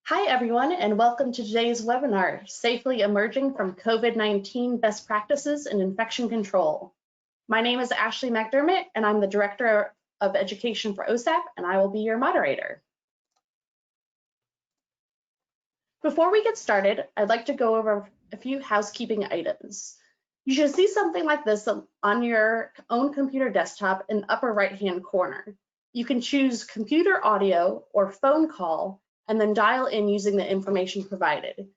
Hi, everyone, and welcome to today's webinar, Safely Emerging from COVID-19 Best Practices in Infection Control. My name is Ashley McDermott, and I'm the Director of Education for OSAP, and I will be your moderator. Before we get started, I'd like to go over a few housekeeping items. You should see something like this on your own computer desktop in the upper right-hand corner. You can choose computer audio or phone call and then dial in using the information provided.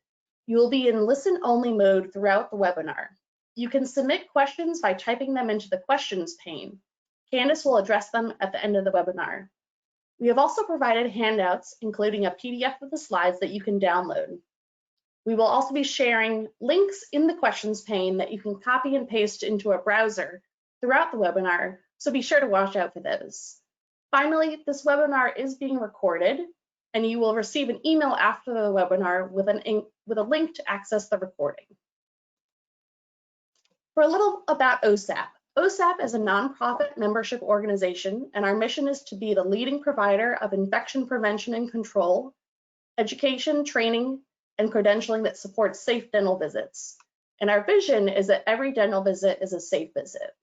You will be in listen-only mode throughout the webinar. You can submit questions by typing them into the questions pane. Kandis will address them at the end of the webinar. We have also provided handouts, including a PDF of the slides that you can download. We will also be sharing links in the questions pane that you can copy and paste into a browser throughout the webinar, so be sure to watch out for those. Finally, this webinar is being recorded, and you will receive an email after the webinar with a link to access the recording. For a little about OSAP. OSAP is a nonprofit membership organization, and our mission is to be the leading provider of infection prevention and control, education, training, and credentialing that supports safe dental visits. And our vision is that every dental visit is a safe visit.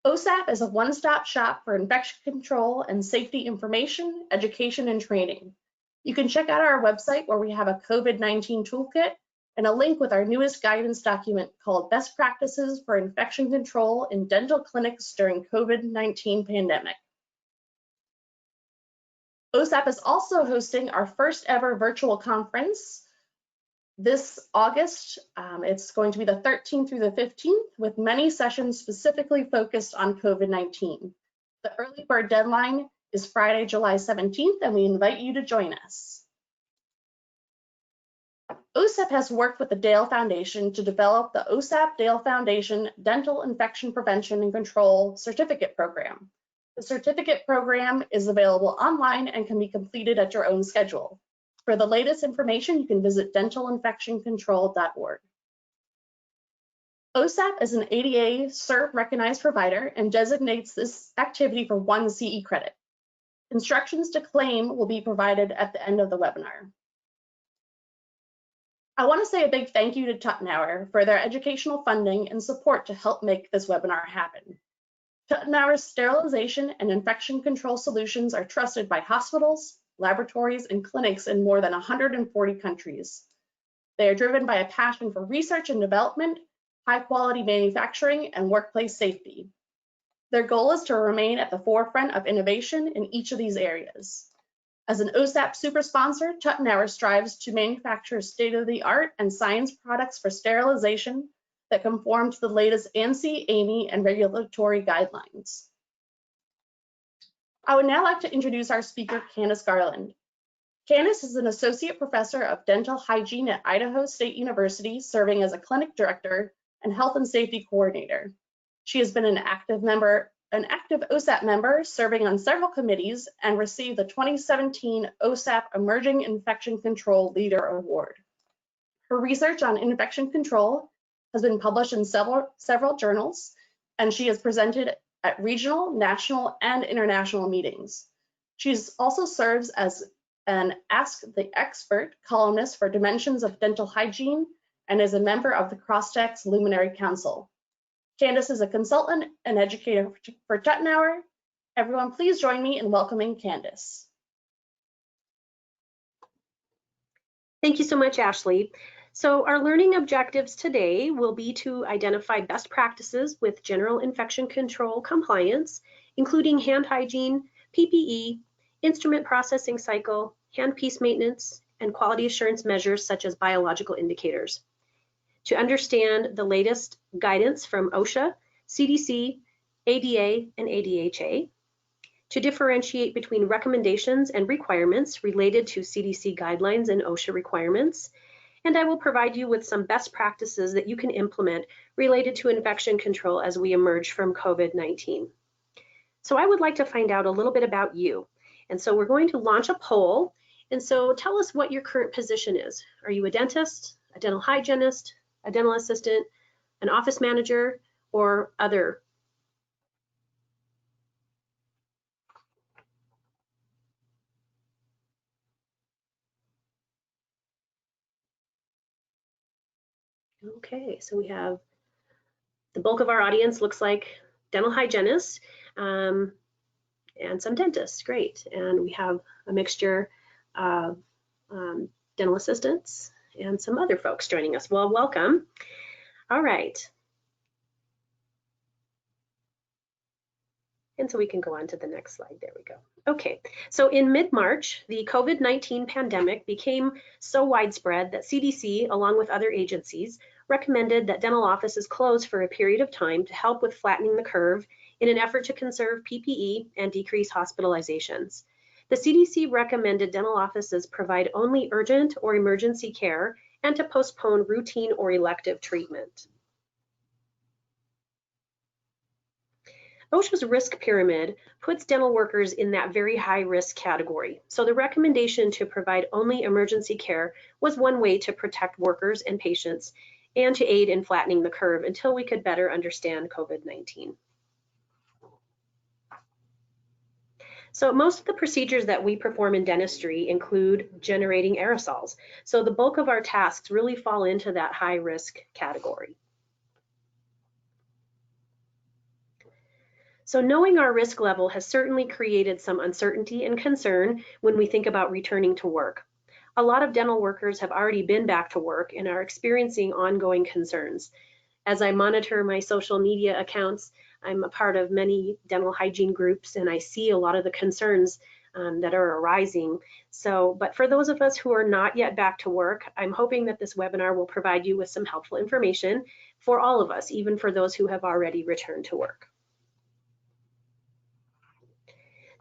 OSAP is a one-stop shop for infection control and safety information, education, and training. You can check out our website where we have a COVID-19 toolkit and a link with our newest guidance document called Best Practices for Infection Control in Dental Clinics During COVID-19 Pandemic. OSAP is also hosting our first ever virtual conference this August. It's going to be the 13th through the 15th with many sessions specifically focused on COVID-19. The early bird deadline is Friday, July 17th, and we invite you to join us. OSAP has worked with the DALE Foundation to develop the OSAP-DALE Foundation Dental Infection Prevention and Control Certificate Program. The certificate program is available online and can be completed at your own schedule. For the latest information, you can visit dentalinfectioncontrol.org. OSAP is an ADA CERP recognized provider and designates this activity for 1 CE credit. Instructions to claim will be provided at the end of the webinar. I want to say a big thank you to Tuttenauer for their educational funding and support to help make this webinar happen. Tuttenauer's sterilization and infection control solutions are trusted by hospitals, laboratories, and clinics in more than 140 countries. They are driven by a passion for research and development, high-quality manufacturing, and workplace safety. Their goal is to remain at the forefront of innovation in each of these areas. As an OSAP super sponsor, Tuttenauer strives to manufacture state-of-the-art and science products for sterilization that conform to the latest ANSI, AAMI, and regulatory guidelines. I would now like to introduce our speaker, Kandis Garland. Kandis is an associate professor of dental hygiene at Idaho State University, serving as a clinic director and health and safety coordinator. She has been an active OSAP member, serving on several committees, and received the 2017 OSAP Emerging Infection Control Leader Award. Her research on infection control has been published in several journals, and she has presented at regional, national, and international meetings. She also serves as an Ask the Expert columnist for Dimensions of Dental Hygiene and is a member of the Crosstex Luminary Council. Kandis is a consultant and educator for Tuttenauer. Everyone, please join me in welcoming Kandis. Thank you so much, Ashley. So our learning objectives today will be to identify best practices with general infection control compliance, including hand hygiene, PPE, instrument processing cycle, handpiece maintenance, and quality assurance measures such as biological indicators. To understand the latest guidance from OSHA, CDC, ADA, and ADHA. To differentiate between recommendations and requirements related to CDC guidelines and OSHA requirements. And I will provide you with some best practices that you can implement related to infection control as we emerge from COVID-19. So I would like to find out a little bit about you. And so we're going to launch a poll. And so tell us what your current position is. Are you a dentist, a dental hygienist, a dental assistant, an office manager, or other? Okay, so we have the bulk of our audience looks like dental hygienists and some dentists, great. And we have a mixture of dental assistants and some other folks joining us. Well, welcome. All right. And so we can go on to the next slide. There we go. Okay, so in mid-March, the COVID-19 pandemic became so widespread that CDC, along with other agencies, recommended that dental offices close for a period of time to help with flattening the curve in an effort to conserve PPE and decrease hospitalizations. The CDC recommended dental offices provide only urgent or emergency care and to postpone routine or elective treatment. OSHA's risk pyramid puts dental workers in that very high risk category. So the recommendation to provide only emergency care was one way to protect workers and patients and to aid in flattening the curve until we could better understand COVID-19. So most of the procedures that we perform in dentistry include generating aerosols. So the bulk of our tasks really fall into that high risk category. So knowing our risk level has certainly created some uncertainty and concern when we think about returning to work. A lot of dental workers have already been back to work and are experiencing ongoing concerns. As I monitor my social media accounts, I'm a part of many dental hygiene groups and I see a lot of the concerns that are arising. But for those of us who are not yet back to work, I'm hoping that this webinar will provide you with some helpful information for all of us, even for those who have already returned to work.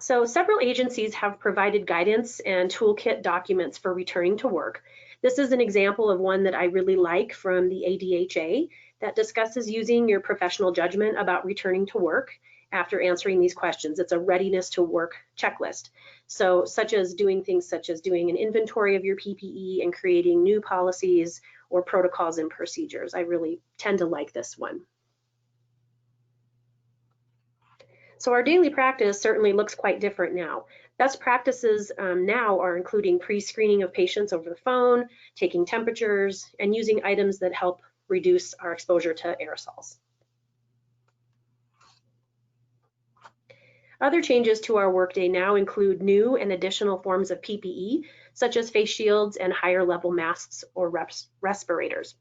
So several agencies have provided guidance and toolkit documents for returning to work. This is an example of one that I really like from the ADHA that discusses using your professional judgment about returning to work after answering these questions. It's a readiness to work checklist. So such as doing an inventory of your PPE and creating new policies or protocols and procedures. I really tend to like this one. So our daily practice certainly looks quite different now. Best practices now are including pre-screening of patients over the phone, taking temperatures, and using items that help reduce our exposure to aerosols. Other changes to our workday now include new and additional forms of PPE, such as face shields and higher level masks or respirators.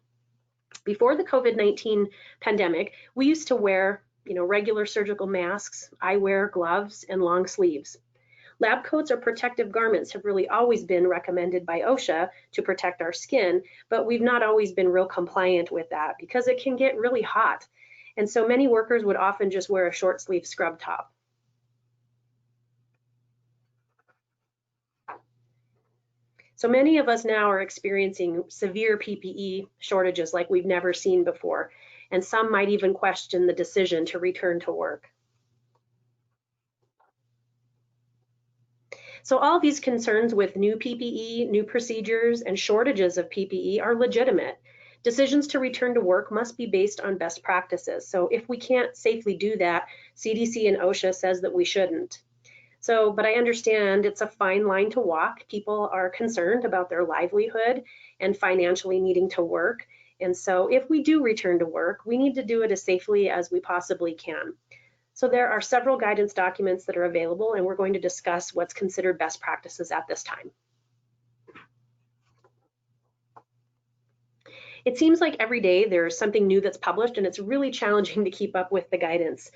Before the COVID-19 pandemic, we used to wear regular surgical masks, eyewear, gloves, and long sleeves. Lab coats or protective garments have really always been recommended by OSHA to protect our skin, but we've not always been real compliant with that because it can get really hot. And so many workers would often just wear a short sleeve scrub top. So many of us now are experiencing severe PPE shortages like we've never seen before, and some might even question the decision to return to work. So all these concerns with new PPE, new procedures, and shortages of PPE are legitimate. Decisions to return to work must be based on best practices. So if we can't safely do that, CDC and OSHA says that we shouldn't. But I understand it's a fine line to walk. People are concerned about their livelihood and financially needing to work. And so if we do return to work, we need to do it as safely as we possibly can. So there are several guidance documents that are available, and we're going to discuss what's considered best practices at this time. It seems like every day there's something new that's published, and it's really challenging to keep up with the guidance.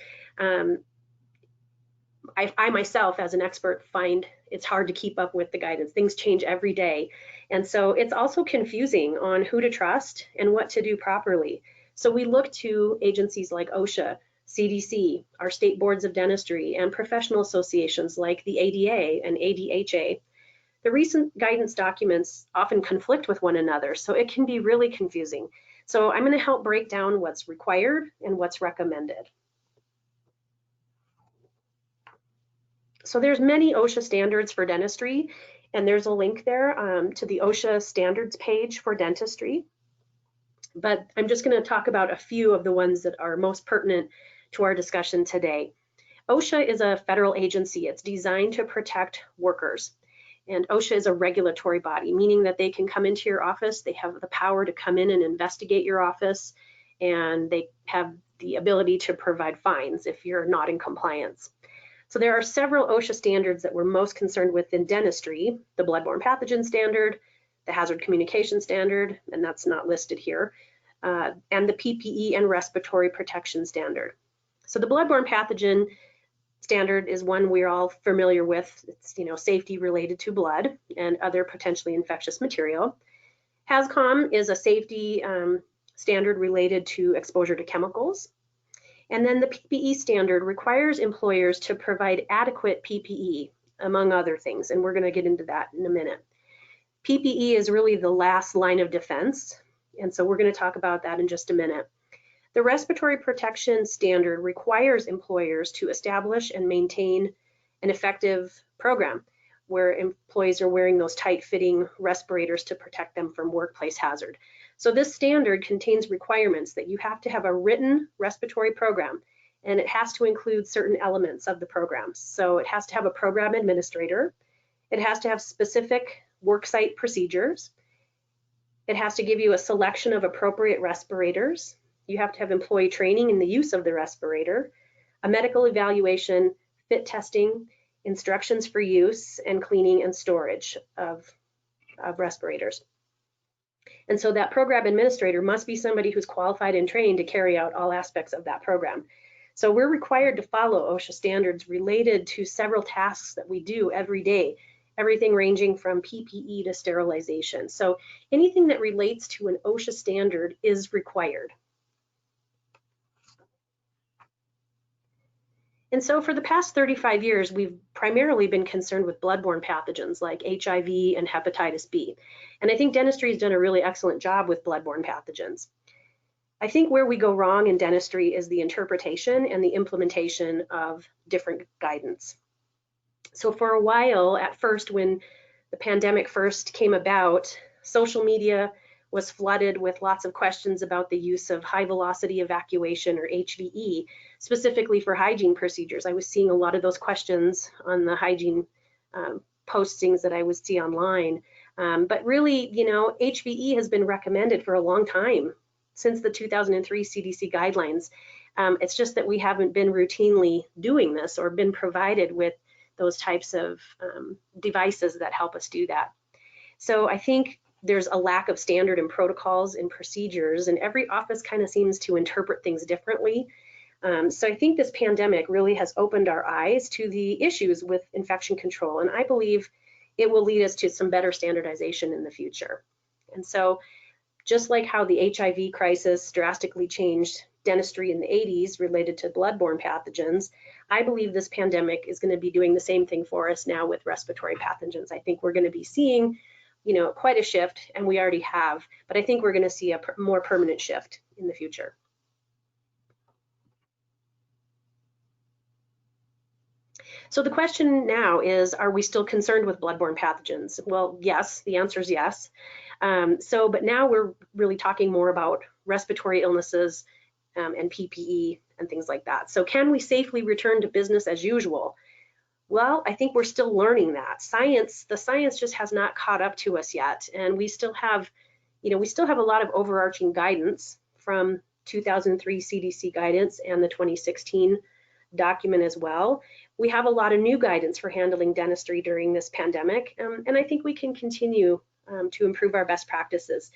I myself, as an expert, find it's hard to keep up with the guidance. Things change every day. And so it's also confusing on who to trust and what to do properly. So we look to agencies like OSHA, CDC, our state boards of dentistry, and professional associations like the ADA and ADHA. The recent guidance documents often conflict with one another, so it can be really confusing. So I'm going to help break down what's required and what's recommended. So there's many OSHA standards for dentistry, and there's a link there to the OSHA standards page for dentistry. But I'm just going to talk about a few of the ones that are most pertinent to our discussion today. OSHA is a federal agency. It's designed to protect workers. And OSHA is a regulatory body, meaning that they can come into your office, they have the power to come in and investigate your office, and they have the ability to provide fines if you're not in compliance. So there are several OSHA standards that we're most concerned with in dentistry: the bloodborne pathogen standard, the hazard communication standard, and that's not listed here, and the PPE and respiratory protection standard. So the bloodborne pathogen standard is one we're all familiar with. It's, safety related to blood and other potentially infectious material. HAZCOM is a safety standard related to exposure to chemicals. And then the PPE standard requires employers to provide adequate PPE, among other things, and we're going to get into that in a minute. PPE is really the last line of defense, and so we're going to talk about that in just a minute. The respiratory protection standard requires employers to establish and maintain an effective program where employees are wearing those tight-fitting respirators to protect them from workplace hazard. So this standard contains requirements that you have to have a written respiratory program, and it has to include certain elements of the program. So it has to have a program administrator, it has to have specific worksite procedures, it has to give you a selection of appropriate respirators, you have to have employee training in the use of the respirator, a medical evaluation, fit testing, instructions for use, and cleaning and storage of respirators. And so that program administrator must be somebody who's qualified and trained to carry out all aspects of that program. So we're required to follow OSHA standards related to several tasks that we do every day, everything ranging from PPE to sterilization. So anything that relates to an OSHA standard is required. And so for the past 35 years, we've primarily been concerned with bloodborne pathogens like HIV and hepatitis B. And I think dentistry has done a really excellent job with bloodborne pathogens. I think where we go wrong in dentistry is the interpretation and the implementation of different guidance. So for a while, at first, when the pandemic first came about, social media was flooded with lots of questions about the use of high velocity evacuation, or HVE, specifically for hygiene procedures. I was seeing a lot of those questions on the hygiene postings that I would see online. But really, HVE has been recommended for a long time, since the 2003 CDC guidelines. It's just that we haven't been routinely doing this or been provided with those types of devices that help us do that. So I think there's a lack of standard and protocols and procedures, and every office kind of seems to interpret things differently. So I think this pandemic really has opened our eyes to the issues with infection control, and I believe it will lead us to some better standardization in the future. And so just like how the HIV crisis drastically changed dentistry in the 80s related to bloodborne pathogens, I believe this pandemic is going to be doing the same thing for us now with respiratory pathogens. I think we're going to be seeing quite a shift, and we already have, but I think we're going to see a more permanent shift in the future. So the question now is, are we still concerned with bloodborne pathogens? Well, yes, the answer is yes. But now we're really talking more about respiratory illnesses and PPE and things like that. So can we safely return to business as usual? Well, I think we're still learning that. The science just has not caught up to us yet, and we still have, a lot of overarching guidance from 2003 CDC guidance and the 2016 document as well. We have a lot of new guidance for handling dentistry during this pandemic, and I think we can continue to improve our best practices.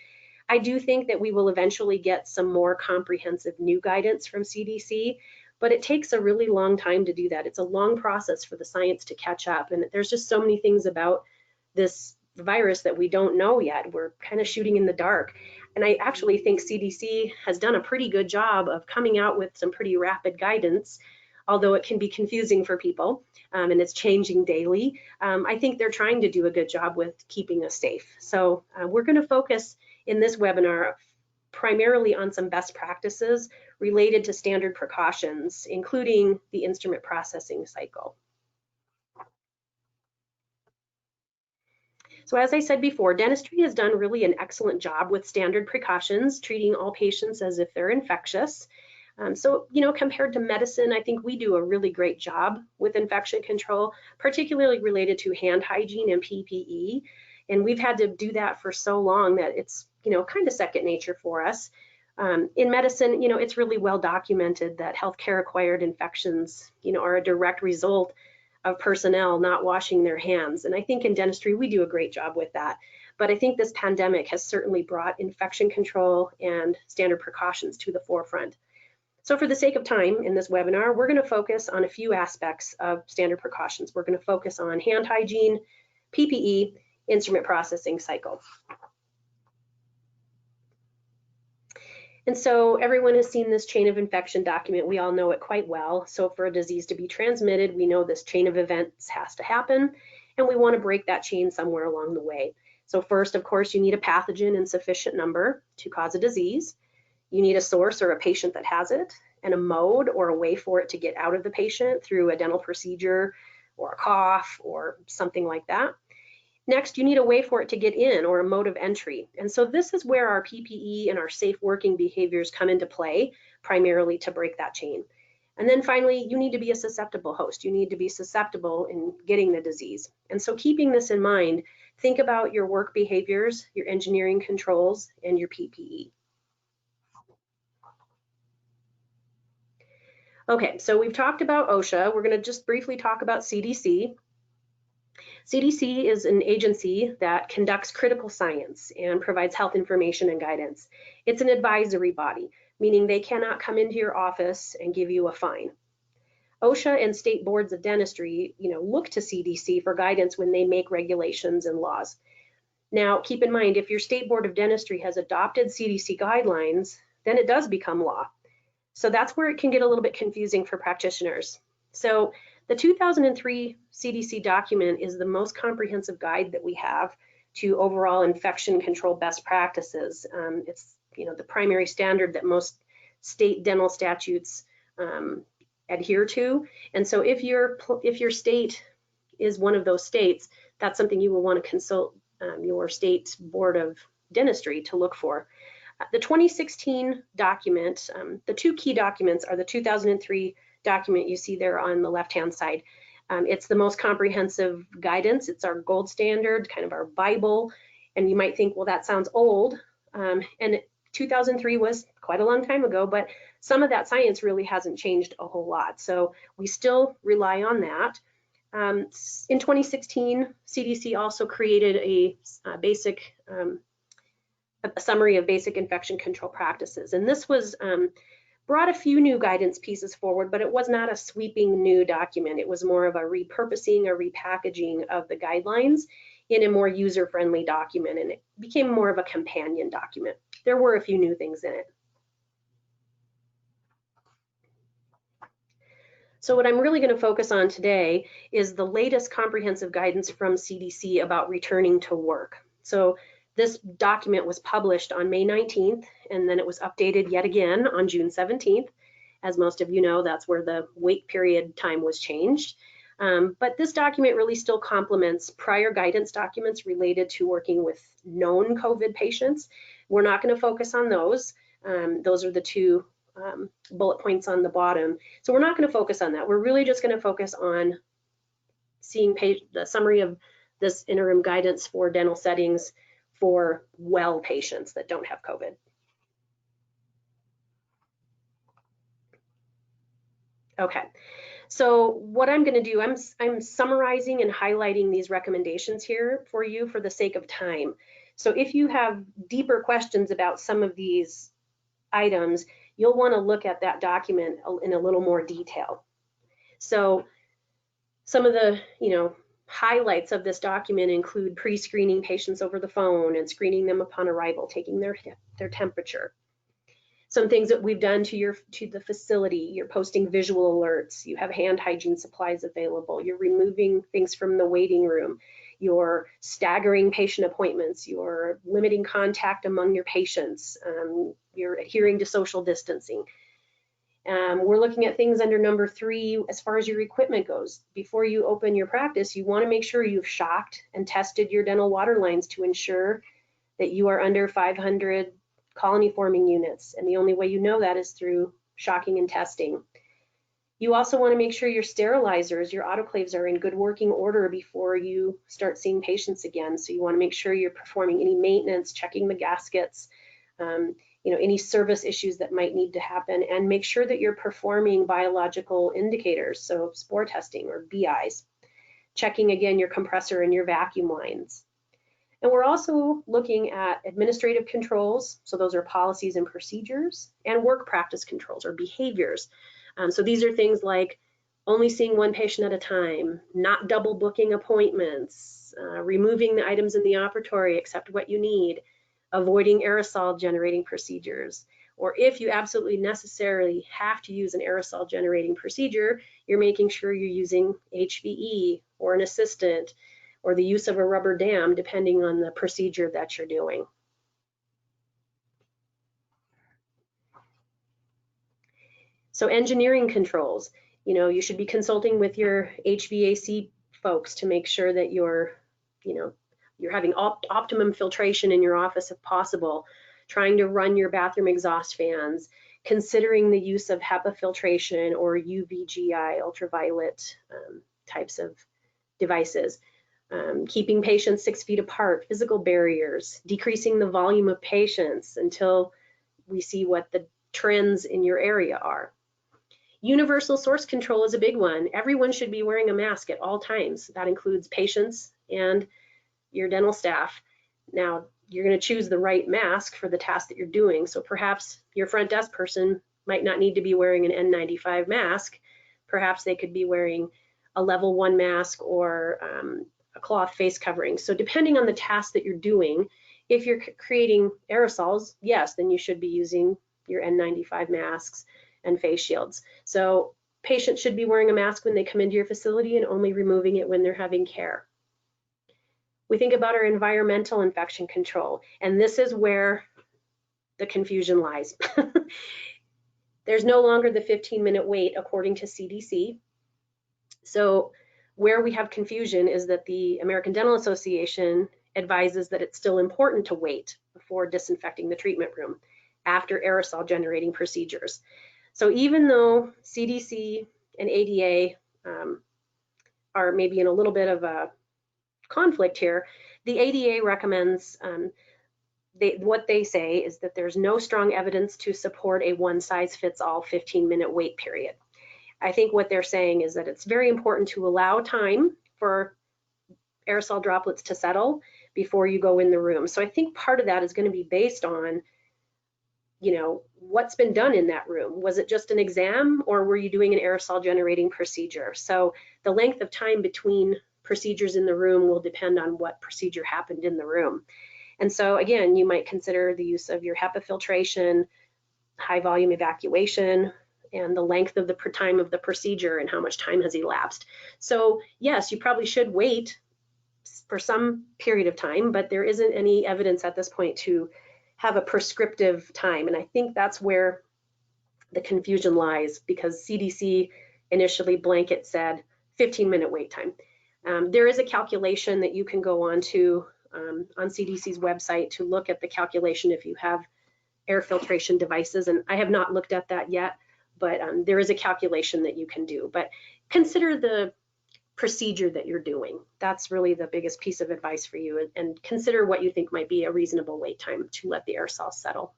I do think that we will eventually get some more comprehensive new guidance from CDC, but it takes a really long time to do that. It's a long process for the science to catch up, and there's just so many things about this virus that we don't know yet. We're kind of shooting in the dark, and I actually think CDC has done a pretty good job of coming out with some pretty rapid guidance, although it can be confusing for people, and it's changing daily. I think they're trying to do a good job with keeping us safe. So we're going to focus in this webinar primarily on some best practices related to standard precautions, including the instrument processing cycle. So as I said before, dentistry has done really an excellent job with standard precautions, treating all patients as if they're infectious. So, you know, compared to medicine, I think we do a really great job with infection control, particularly related to hand hygiene and PPE. And we've had to do that for so long that it's, you know, kind of second nature for us. In medicine, you know, it's really well documented that healthcare acquired infections, you know, are a direct result of personnel not washing their hands. And I think in dentistry, we do a great job with that. But I think this pandemic has certainly brought infection control and standard precautions to the forefront. So for the sake of time in this webinar, we're going to focus on a few aspects of standard precautions. We're going to focus on hand hygiene, PPE, instrument processing cycle. And so everyone has seen this chain of infection document. We all know it quite well. So for a disease to be transmitted, we know this chain of events has to happen, and we want to break that chain somewhere along the way. So first, of course, you need a pathogen in sufficient number to cause a disease. You need a source or a patient that has it, and a mode or a way for it to get out of the patient through a dental procedure or a cough or something like that. Next, you need a way for it to get in, or a mode of entry. And so this is where our PPE and our safe working behaviors come into play, primarily to break that chain. And then finally, you need to be a susceptible host. You need to be susceptible in getting the disease. And so keeping this in mind, think about your work behaviors, your engineering controls, and your PPE. Okay, so we've talked about OSHA. We're going to just briefly talk about CDC. CDC is an agency that conducts critical science and provides health information and guidance. It's an advisory body, meaning they cannot come into your office and give you a fine. OSHA and state boards of dentistry, you know, look to CDC for guidance when they make regulations and laws. Now, keep in mind, if your state board of dentistry has adopted CDC guidelines, then it does become law. So that's where it can get a little bit confusing for practitioners. So the 2003 CDC document is the most comprehensive guide that we have to overall infection control best practices. It's, you know, the primary standard that most state dental statutes adhere to. And so if your state is one of those states, that's something you will want to consult your state board of dentistry to look for. The 2016 document, the two key documents are the 2003 document you see there on the left-hand side. It's the most comprehensive guidance. It's our gold standard, kind of our Bible. And you might think, well, that sounds old. And 2003 was quite a long time ago, but some of that science really hasn't changed a whole lot. So we still rely on that. In 2016, CDC also created a summary of basic infection control practices. And this was brought a few new guidance pieces forward, but it was not a sweeping new document. It was more of a repurposing, a repackaging of the guidelines in a more user-friendly document, and it became more of a companion document. There were a few new things in it. So what I'm really going to focus on today is the latest comprehensive guidance from CDC about returning to work. So this document was published on May 19th, and then it was updated yet again on June 17th. As most of you know, that's where the wait period time was changed. But this document really still complements prior guidance documents related to working with known COVID patients. We're not going to focus on those. Those are the two bullet points on the bottom. So we're not going to focus on that. We're really just going to focus on seeing the summary of this interim guidance for dental settings for well patients that don't have COVID. Okay, so what I'm going to do, I'm summarizing and highlighting these recommendations here for you for the sake of time. So if you have deeper questions about some of these items, you'll want to look at that document in a little more detail. So some of the, highlights of this document include pre-screening patients over the phone and screening them upon arrival, taking their temperature. Some things that we've done to the facility: you're posting visual alerts, you have hand hygiene supplies available, you're removing things from the waiting room, you're staggering patient appointments, you're limiting contact among your patients, you're adhering to social distancing. We're looking at things under number 3 as far as your equipment goes. Before you open your practice, you want to make sure you've shocked and tested your dental water lines to ensure that you are under 500 colony forming units. And the only way you know that is through shocking and testing. You also want to make sure your sterilizers, your autoclaves are in good working order before you start seeing patients again. So you want to make sure you're performing any maintenance, checking the gaskets, any service issues that might need to happen, and make sure that you're performing biological indicators, so spore testing or BIs, checking again your compressor and your vacuum lines. And we're also looking at administrative controls, so those are policies and procedures, and work practice controls or behaviors. So these are things like only seeing one patient at a time, not double booking appointments, removing the items in the operatory except what you need, avoiding aerosol generating procedures, or if you absolutely necessarily have to use an aerosol generating procedure, you're making sure you're using HVE or an assistant or the use of a rubber dam, depending on the procedure that you're doing. So engineering controls, you should be consulting with your HVAC folks to make sure that you're having optimum filtration in your office if possible, trying to run your bathroom exhaust fans, considering the use of HEPA filtration or UVGI, ultraviolet types of devices, keeping patients 6 feet apart, physical barriers, decreasing the volume of patients until we see what the trends in your area are. Universal source control is a big one. Everyone should be wearing a mask at all times. That includes patients and your dental staff. Now, you're going to choose the right mask for the task that you're doing. So perhaps your front desk person might not need to be wearing an N95 mask. Perhaps they could be wearing a level 1 mask or a cloth face covering. So depending on the task that you're doing, if you're creating aerosols, yes, then you should be using your N95 masks and face shields. So patients should be wearing a mask when they come into your facility and only removing it when they're having care. We think about our environmental infection control, and this is where the confusion lies. There's no longer the 15-minute wait according to CDC. So where we have confusion is that the American Dental Association advises that it's still important to wait before disinfecting the treatment room after aerosol generating procedures. So even though CDC and ADA are maybe in a little bit of a conflict here, the ADA recommends, what they say is that there's no strong evidence to support a one-size-fits-all 15-minute wait period. I think what they're saying is that it's very important to allow time for aerosol droplets to settle before you go in the room. So I think part of that is going to be based on what's been done in that room. Was it just an exam, or were you doing an aerosol generating procedure? So the length of time between procedures in the room will depend on what procedure happened in the room. And so again, you might consider the use of your HEPA filtration, high volume evacuation, and the length of the time of the procedure and how much time has elapsed. So yes, you probably should wait for some period of time, but there isn't any evidence at this point to have a prescriptive time. And I think that's where the confusion lies, because CDC initially blanket said 15-minute wait time. There is a calculation that you can go on to on CDC's website to look at the calculation if you have air filtration devices. And I have not looked at that yet, but there is a calculation that you can do. But consider the procedure that you're doing. That's really the biggest piece of advice for you, and consider what you think might be a reasonable wait time to let the aerosol settle.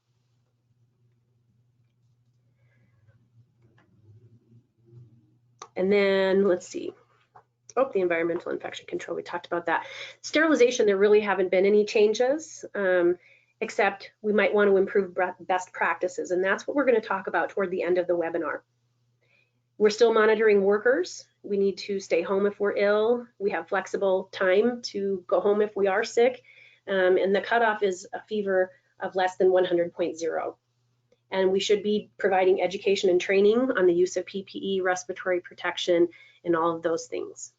And then let's see. Oh, the environmental infection control, we talked about that. Sterilization, there really haven't been any changes, except we might want to improve best practices, and that's what we're going to talk about toward the end of the webinar. We're still monitoring workers. We need to stay home if we're ill. We have flexible time to go home if we are sick, and the cutoff is a fever of less than 100.0. And we should be providing education and training on the use of PPE, respiratory protection, and all of those things.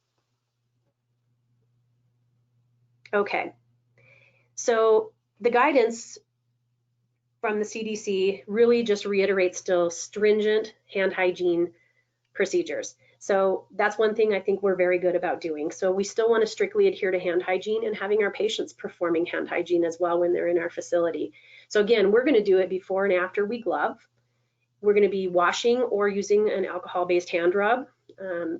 Okay, so the guidance from the CDC really just reiterates still stringent hand hygiene procedures. So that's one thing I think we're very good about doing. So we still want to strictly adhere to hand hygiene and having our patients performing hand hygiene as well when they're in our facility. So again, we're going to do it before and after we glove. we're going to be washing or using an alcohol-based hand rub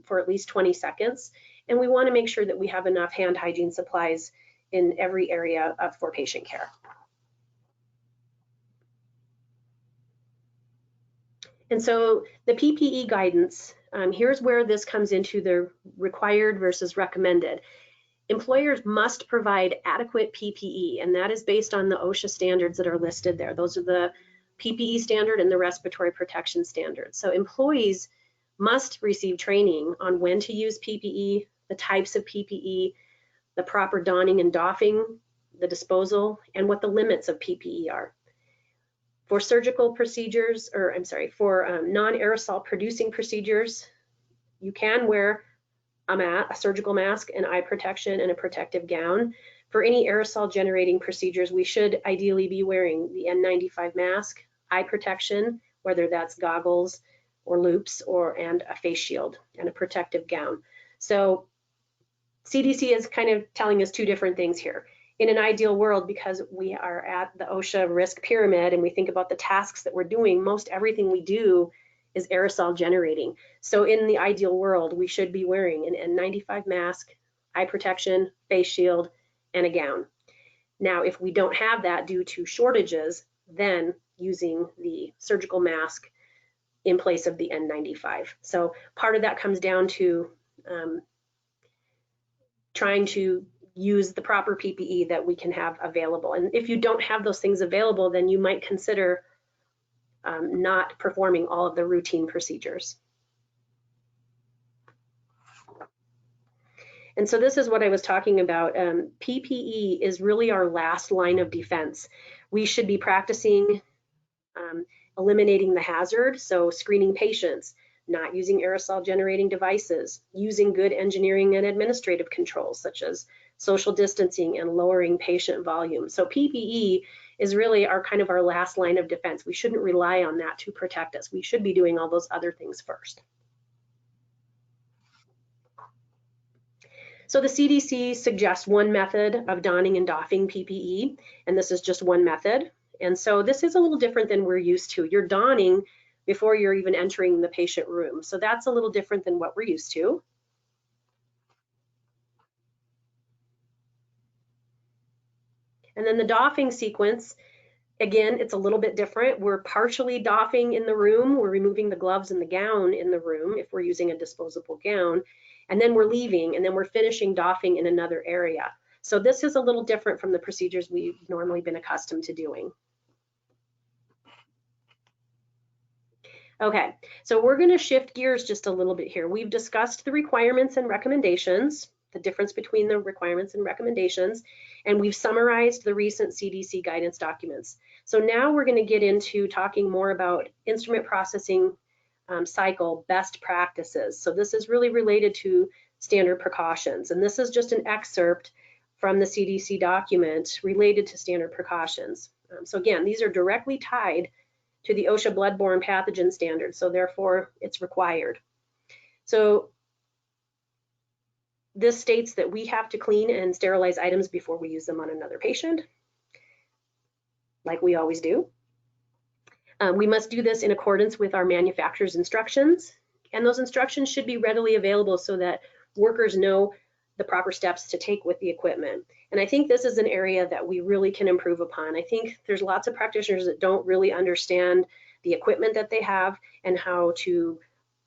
for at least 20 seconds. And we want to make sure that we have enough hand hygiene supplies in every area for patient care. And so the PPE guidance, here's where this comes into the required versus recommended. Employers must provide adequate PPE, and that is based on the OSHA standards that are listed there. Those are the PPE standard and the respiratory protection standards. So employees must receive training on when to use PPE, the types of PPE, the proper donning and doffing, the disposal, and what the limits of PPE are. For surgical procedures, or I'm sorry, for non-aerosol producing procedures, you can wear a surgical mask, an eye protection, and a protective gown. For any aerosol generating procedures, we should ideally be wearing the N95 mask, eye protection, whether that's goggles or loops, and a face shield and a protective gown. So CDC is kind of telling us two different things here. In an ideal world, because we are at the OSHA risk pyramid and we think about the tasks that we're doing, most everything we do is aerosol generating. So in the ideal world, we should be wearing an N95 mask, eye protection, face shield, and a gown. Now, if we don't have that due to shortages, then using the surgical mask in place of the N95. So part of that comes down to trying to use the proper PPE that we can have available. And if you don't have those things available, then you might consider not performing all of the routine procedures. And so this is what I was talking about. PPE is really our last line of defense. We should be practicing eliminating the hazard, so screening patients, not using aerosol generating devices, using good engineering and administrative controls such as social distancing and lowering patient volume. So PPE is really our kind of our last line of defense. We shouldn't rely on that to protect us. We should be doing all those other things first. So the CDC suggests one method of donning and doffing PPE, and this is just one method. And so this is a little different than we're used to. You're donning before you're even entering the patient room. So that's a little different than what we're used to. And then the doffing sequence, again, it's a little bit different. We're partially doffing in the room. We're removing the gloves and the gown in the room if we're using a disposable gown. And then we're leaving, and then we're finishing doffing in another area. So this is a little different from the procedures we've normally been accustomed to doing. Okay, so we're going to shift gears just a little bit here. We've discussed the requirements and recommendations, the difference between the requirements and recommendations, and we've summarized the recent CDC guidance documents. So now we're going to get into talking more about instrument processing cycle best practices. So this is really related to standard precautions, and this is just an excerpt from the CDC document related to standard precautions. So again, these are directly tied to the OSHA bloodborne pathogen standard, so therefore it's required. So this states that we have to clean and sterilize items before we use them on another patient, like we always do. We must do this in accordance with our manufacturer's instructions, and those instructions should be readily available so that workers know the proper steps to take with the equipment. And I think this is an area that we really can improve upon. I think there's lots of practitioners that don't really understand the equipment that they have and how to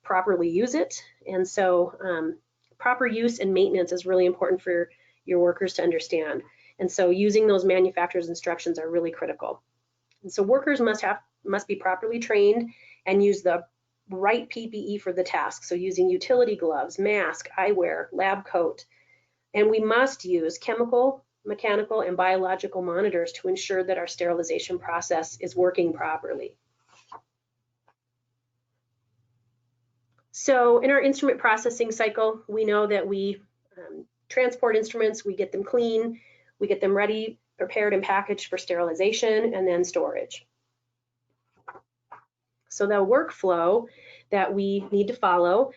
properly use it. And so proper use and maintenance is really important for your workers to understand. And so using those manufacturer's instructions are really critical. And so workers must be properly trained and use the right PPE for the task. So using utility gloves, mask, eyewear, lab coat. And we must use chemical, mechanical, and biological monitors to ensure that our sterilization process is working properly. So in our instrument processing cycle, we know that we transport instruments, we get them clean, we get them ready, prepared and packaged for sterilization, and then storage. So the workflow that we need to follow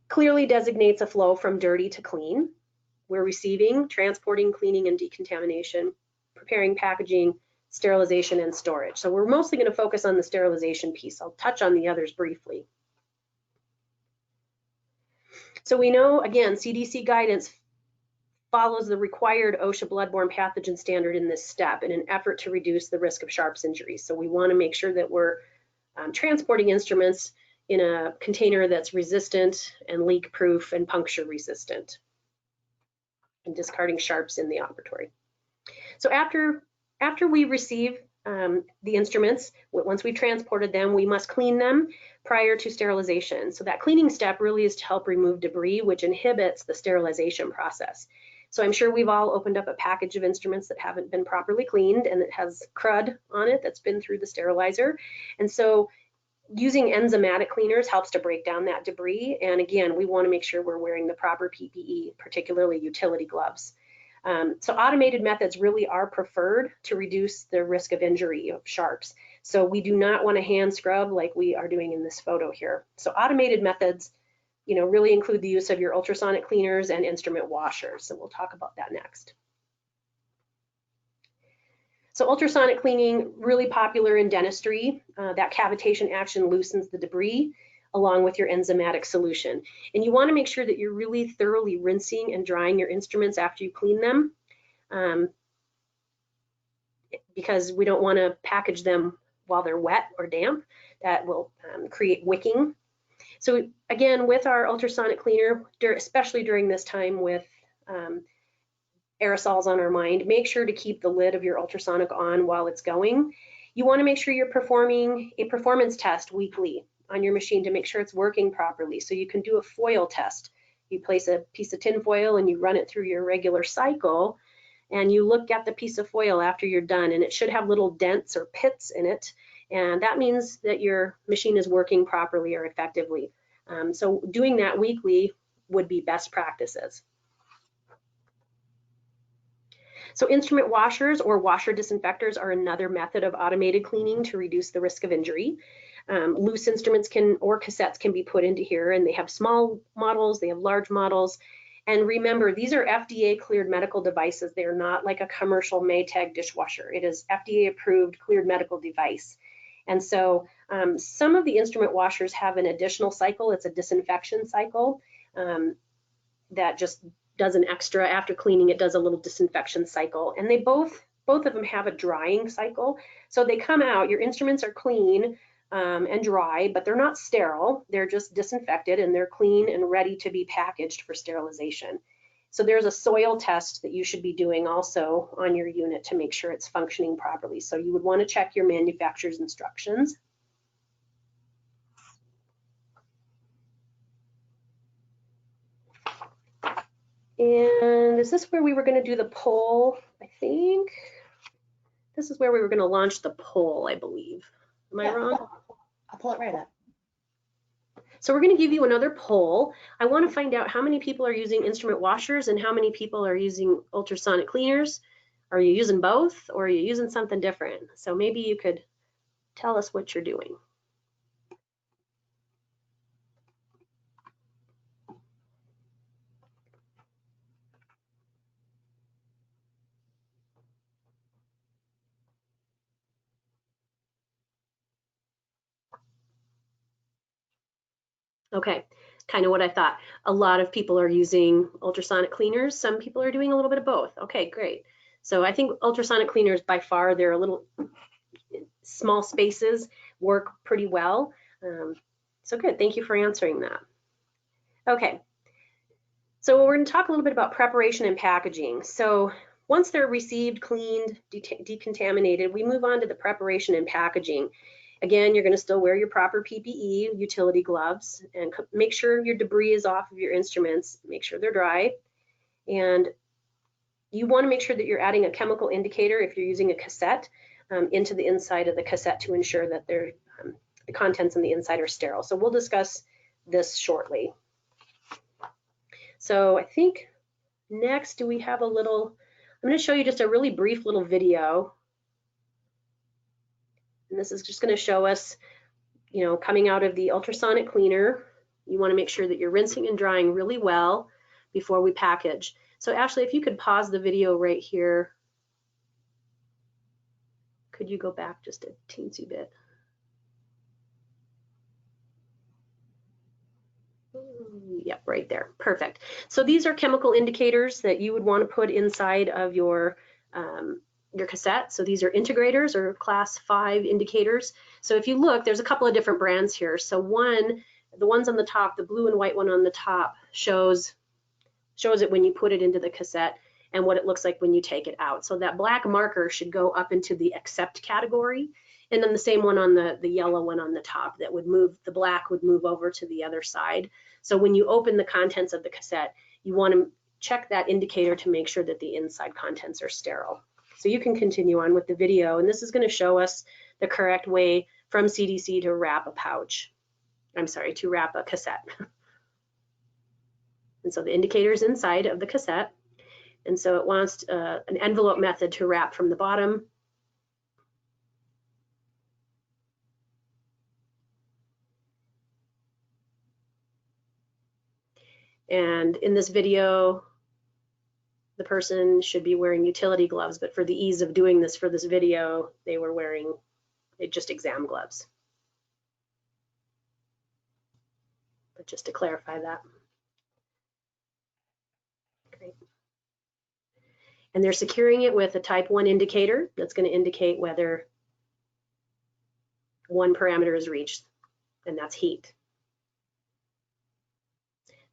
clearly designates a flow from dirty to clean. We're receiving, transporting, cleaning, and decontamination, preparing, packaging, sterilization and storage. So we're mostly going to focus on the sterilization piece. I'll touch on the others briefly. So we know, again, CDC guidance follows the required OSHA bloodborne pathogen standard in this step in an effort to reduce the risk of sharps injuries. So we want to make sure that we're transporting instruments in a container that's resistant and leak proof and puncture resistant, and discarding sharps in the operatory. So after we receive the instruments, once we've transported them, we must clean them prior to sterilization. So that cleaning step really is to help remove debris, which inhibits the sterilization process. So I'm sure we've all opened up a package of instruments that haven't been properly cleaned and it has crud on it that's been through the sterilizer. And so using enzymatic cleaners helps to break down that debris. And again, we want to make sure we're wearing the proper PPE, particularly utility gloves. So automated methods really are preferred to reduce the risk of injury of sharps. So we do not want to hand scrub like we are doing in this photo here. So automated methods, really include the use of your ultrasonic cleaners and instrument washers. So we'll talk about that next. So ultrasonic cleaning, really popular in dentistry. That cavitation action loosens the debris along with your enzymatic solution. And you want to make sure that you're really thoroughly rinsing and drying your instruments after you clean them, because we don't want to package them while they're wet or damp. That will create wicking. So again, with our ultrasonic cleaner, especially during this time with aerosols on our mind, make sure to keep the lid of your ultrasonic on while it's going. You want to make sure you're performing a performance test weekly on your machine to make sure it's working properly. So you can do a foil test. You place a piece of tin foil and you run it through your regular cycle, and you look at the piece of foil after you're done, and it should have little dents or pits in it. And that means that your machine is working properly or effectively. So doing that weekly would be best practices. So instrument washers or washer disinfectors are another method of automated cleaning to reduce the risk of injury. Loose instruments or cassettes can be put into here, and they have small models, they have large models. And remember, these are FDA cleared medical devices. They're not like a commercial Maytag dishwasher. It is FDA approved cleared medical device. And so some of the instrument washers have an additional cycle. It's a disinfection cycle that just does an extra, after cleaning, it does a little disinfection cycle. And they both of them have a drying cycle. So they come out, your instruments are clean and dry, but they're not sterile. They're just disinfected and they're clean and ready to be packaged for sterilization. So there's a soil test that you should be doing also on your unit to make sure it's functioning properly. So you would want to check your manufacturer's instructions. And is this where we were going to do the poll? I think this is where we were going to launch the poll, I believe. Am I wrong? I'll pull it right up. So we're going to give you another poll. I want to find out how many people are using instrument washers and how many people are using ultrasonic cleaners. Are you using both, or are you using something different? So maybe you could tell us what you're doing. Okay, kind of what I thought. A lot of people are using ultrasonic cleaners. Some people are doing a little bit of both. Okay, great. So I think ultrasonic cleaners, by far, they're a little small spaces, work pretty well. So good, thank you for answering that. Okay, so we're going to talk a little bit about preparation and packaging. So once they're received, cleaned, decontaminated, we move on to the preparation and packaging. Again, you're going to still wear your proper PPE, utility gloves, and make sure your debris is off of your instruments. Make sure they're dry. And you want to make sure that you're adding a chemical indicator if you're using a cassette into the inside of the cassette to ensure that the contents on the inside are sterile. So we'll discuss this shortly. So I think next, do we have a little, I'm going to show you just a really brief little video. And this is just going to show us, coming out of the ultrasonic cleaner. You want to make sure that you're rinsing and drying really well before we package. So Ashley, if you could pause the video right here. Could you go back just a teensy bit? Yep, right there. Perfect. So these are chemical indicators that you would want to put inside of your cassette. So these are integrators or class 5 indicators. So if you look, there's a couple of different brands here. So the ones on the top, the blue and white one on the top shows it when you put it into the cassette and what it looks like when you take it out. So that black marker should go up into the accept category. And then the same one on the yellow one on the top that would move, the black would move over to the other side. So when you open the contents of the cassette, you want to check that indicator to make sure that the inside contents are sterile. So you can continue on with the video, and this is going to show us the correct way from CDC to wrap a pouch. I'm sorry, to wrap a cassette. And so the indicator is inside of the cassette. And so it wants an envelope method to wrap from the bottom. And in this video, the person should be wearing utility gloves, but for the ease of doing this for this video, they were wearing just exam gloves. But just to clarify that. Great. And they're securing it with a type 1 indicator that's going to indicate whether one parameter is reached, and that's heat.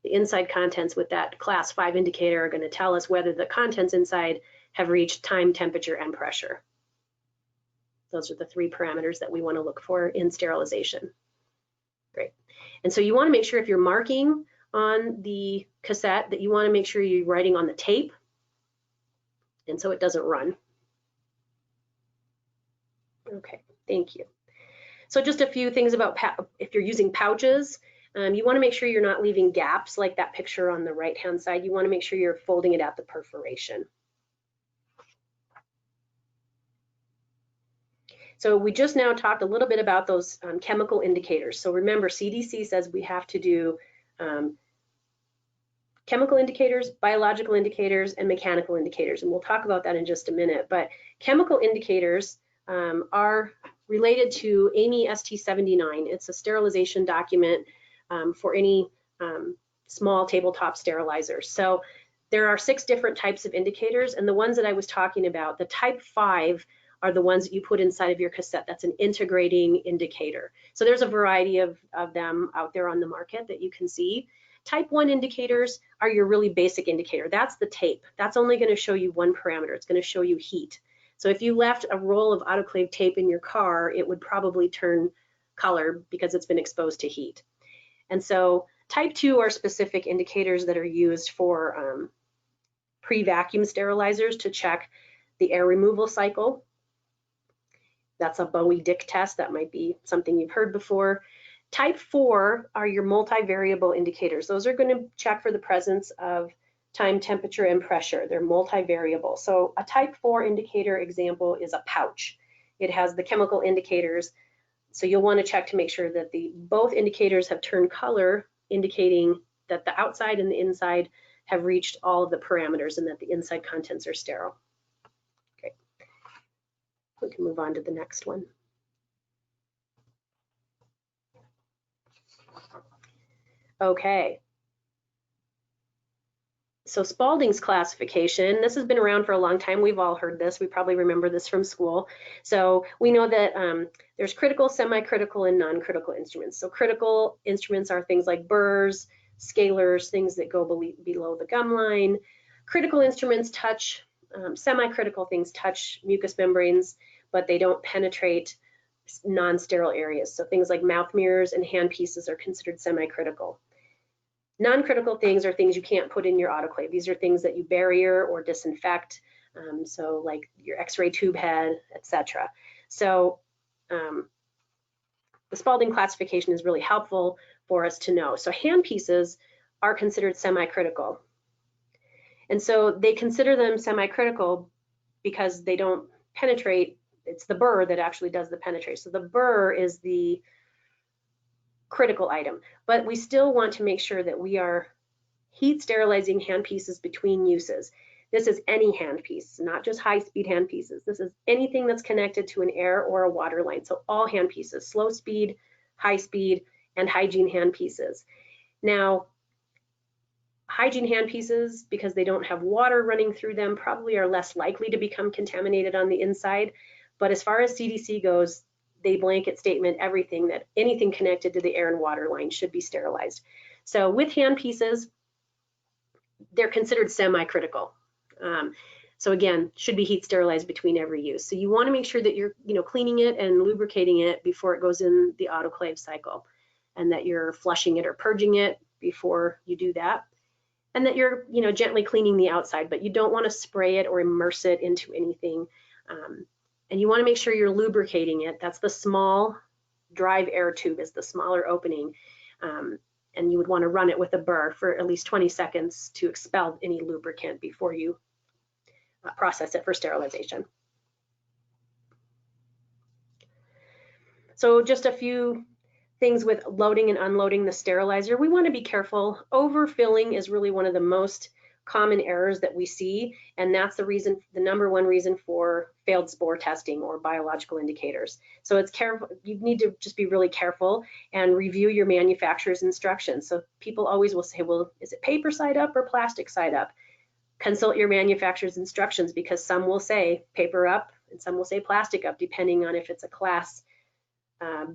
The inside contents with that class 5 indicator are going to tell us whether the contents inside have reached time, temperature, and pressure. Those are the 3 parameters that we want to look for in sterilization. Great. And so you want to make sure if you're marking on the cassette that you want to make sure you're writing on the tape, and so it doesn't run. Okay, thank you. So just a few things about if you're using pouches. You want to make sure you're not leaving gaps like that picture on the right-hand side. You want to make sure you're folding it at the perforation. So we just now talked a little bit about those chemical indicators. So remember, CDC says we have to do chemical indicators, biological indicators, and mechanical indicators. And we'll talk about that in just a minute. But chemical indicators are related to AAMI ST79. It's a sterilization document for any small tabletop sterilizers. So there are 6 different types of indicators, and the ones that I was talking about, the type 5 are the ones that you put inside of your cassette. That's an integrating indicator. So there's a variety of them out there on the market that you can see. Type 1 indicators are your really basic indicator. That's the tape. That's only going to show you one parameter. It's going to show you heat. So if you left a roll of autoclave tape in your car, it would probably turn color because it's been exposed to heat. And so type 2 are specific indicators that are used for pre-vacuum sterilizers to check the air removal cycle. That's a Bowie-Dick test. That might be something you've heard before. Type 4 are your multivariable indicators. Those are going to check for the presence of time, temperature, and pressure. They're multivariable. So a type 4 indicator example is a pouch. It has the chemical indicators. So you'll want to check to make sure that both indicators have turned color, indicating that the outside and the inside have reached all of the parameters and that the inside contents are sterile. Okay, we can move on to the next one. Okay. So Spaulding's classification, this has been around for a long time. We've all heard this. We probably remember this from school. So we know that there's critical, semi-critical, and non-critical instruments. So critical instruments are things like burrs, scalers, things that go below the gum line. Critical instruments touch, semi-critical things touch mucous membranes, but they don't penetrate non-sterile areas. So things like mouth mirrors and handpieces are considered semi-critical. Non-critical things are things you can't put in your autoclave. These are things that you barrier or disinfect, so like your x-ray tube head, etc. So the Spaulding classification is really helpful for us to know. So handpieces are considered semi-critical. And so they consider them semi-critical because they don't penetrate. It's the burr that actually does the penetration. So the burr is the critical item, but we still want to make sure that we are heat sterilizing handpieces between uses. This is any hand piece, not just high-speed hand pieces. This is anything that's connected to an air or a water line. So all hand pieces, slow speed, high speed, and hygiene hand pieces. Now, hygiene hand pieces, because they don't have water running through them, probably are less likely to become contaminated on the inside. But as far as CDC goes, they blanket statement everything that anything connected to the air and water line should be sterilized. So with hand pieces, they're considered semi-critical. So again, should be heat sterilized between every use. So you want to make sure that you're cleaning it and lubricating it before it goes in the autoclave cycle, and that you're flushing it or purging it before you do that, and that you're gently cleaning the outside, but you don't want to spray it or immerse it into anything. And you want to make sure you're lubricating it. That's the small drive air tube, is the smaller opening. And you would want to run it with a burr for at least 20 seconds to expel any lubricant before you process it for sterilization. So just a few things with loading and unloading the sterilizer. We want to be careful. Overfilling is really one of the most common errors that we see, and that's the number one reason for failed spore testing or biological indicators. So it's careful. You need to just be really careful and review your manufacturer's instructions. So people always will say, well, is it paper side up or plastic side up? Consult your manufacturer's instructions, because some will say paper up and some will say plastic up, depending on if it's a class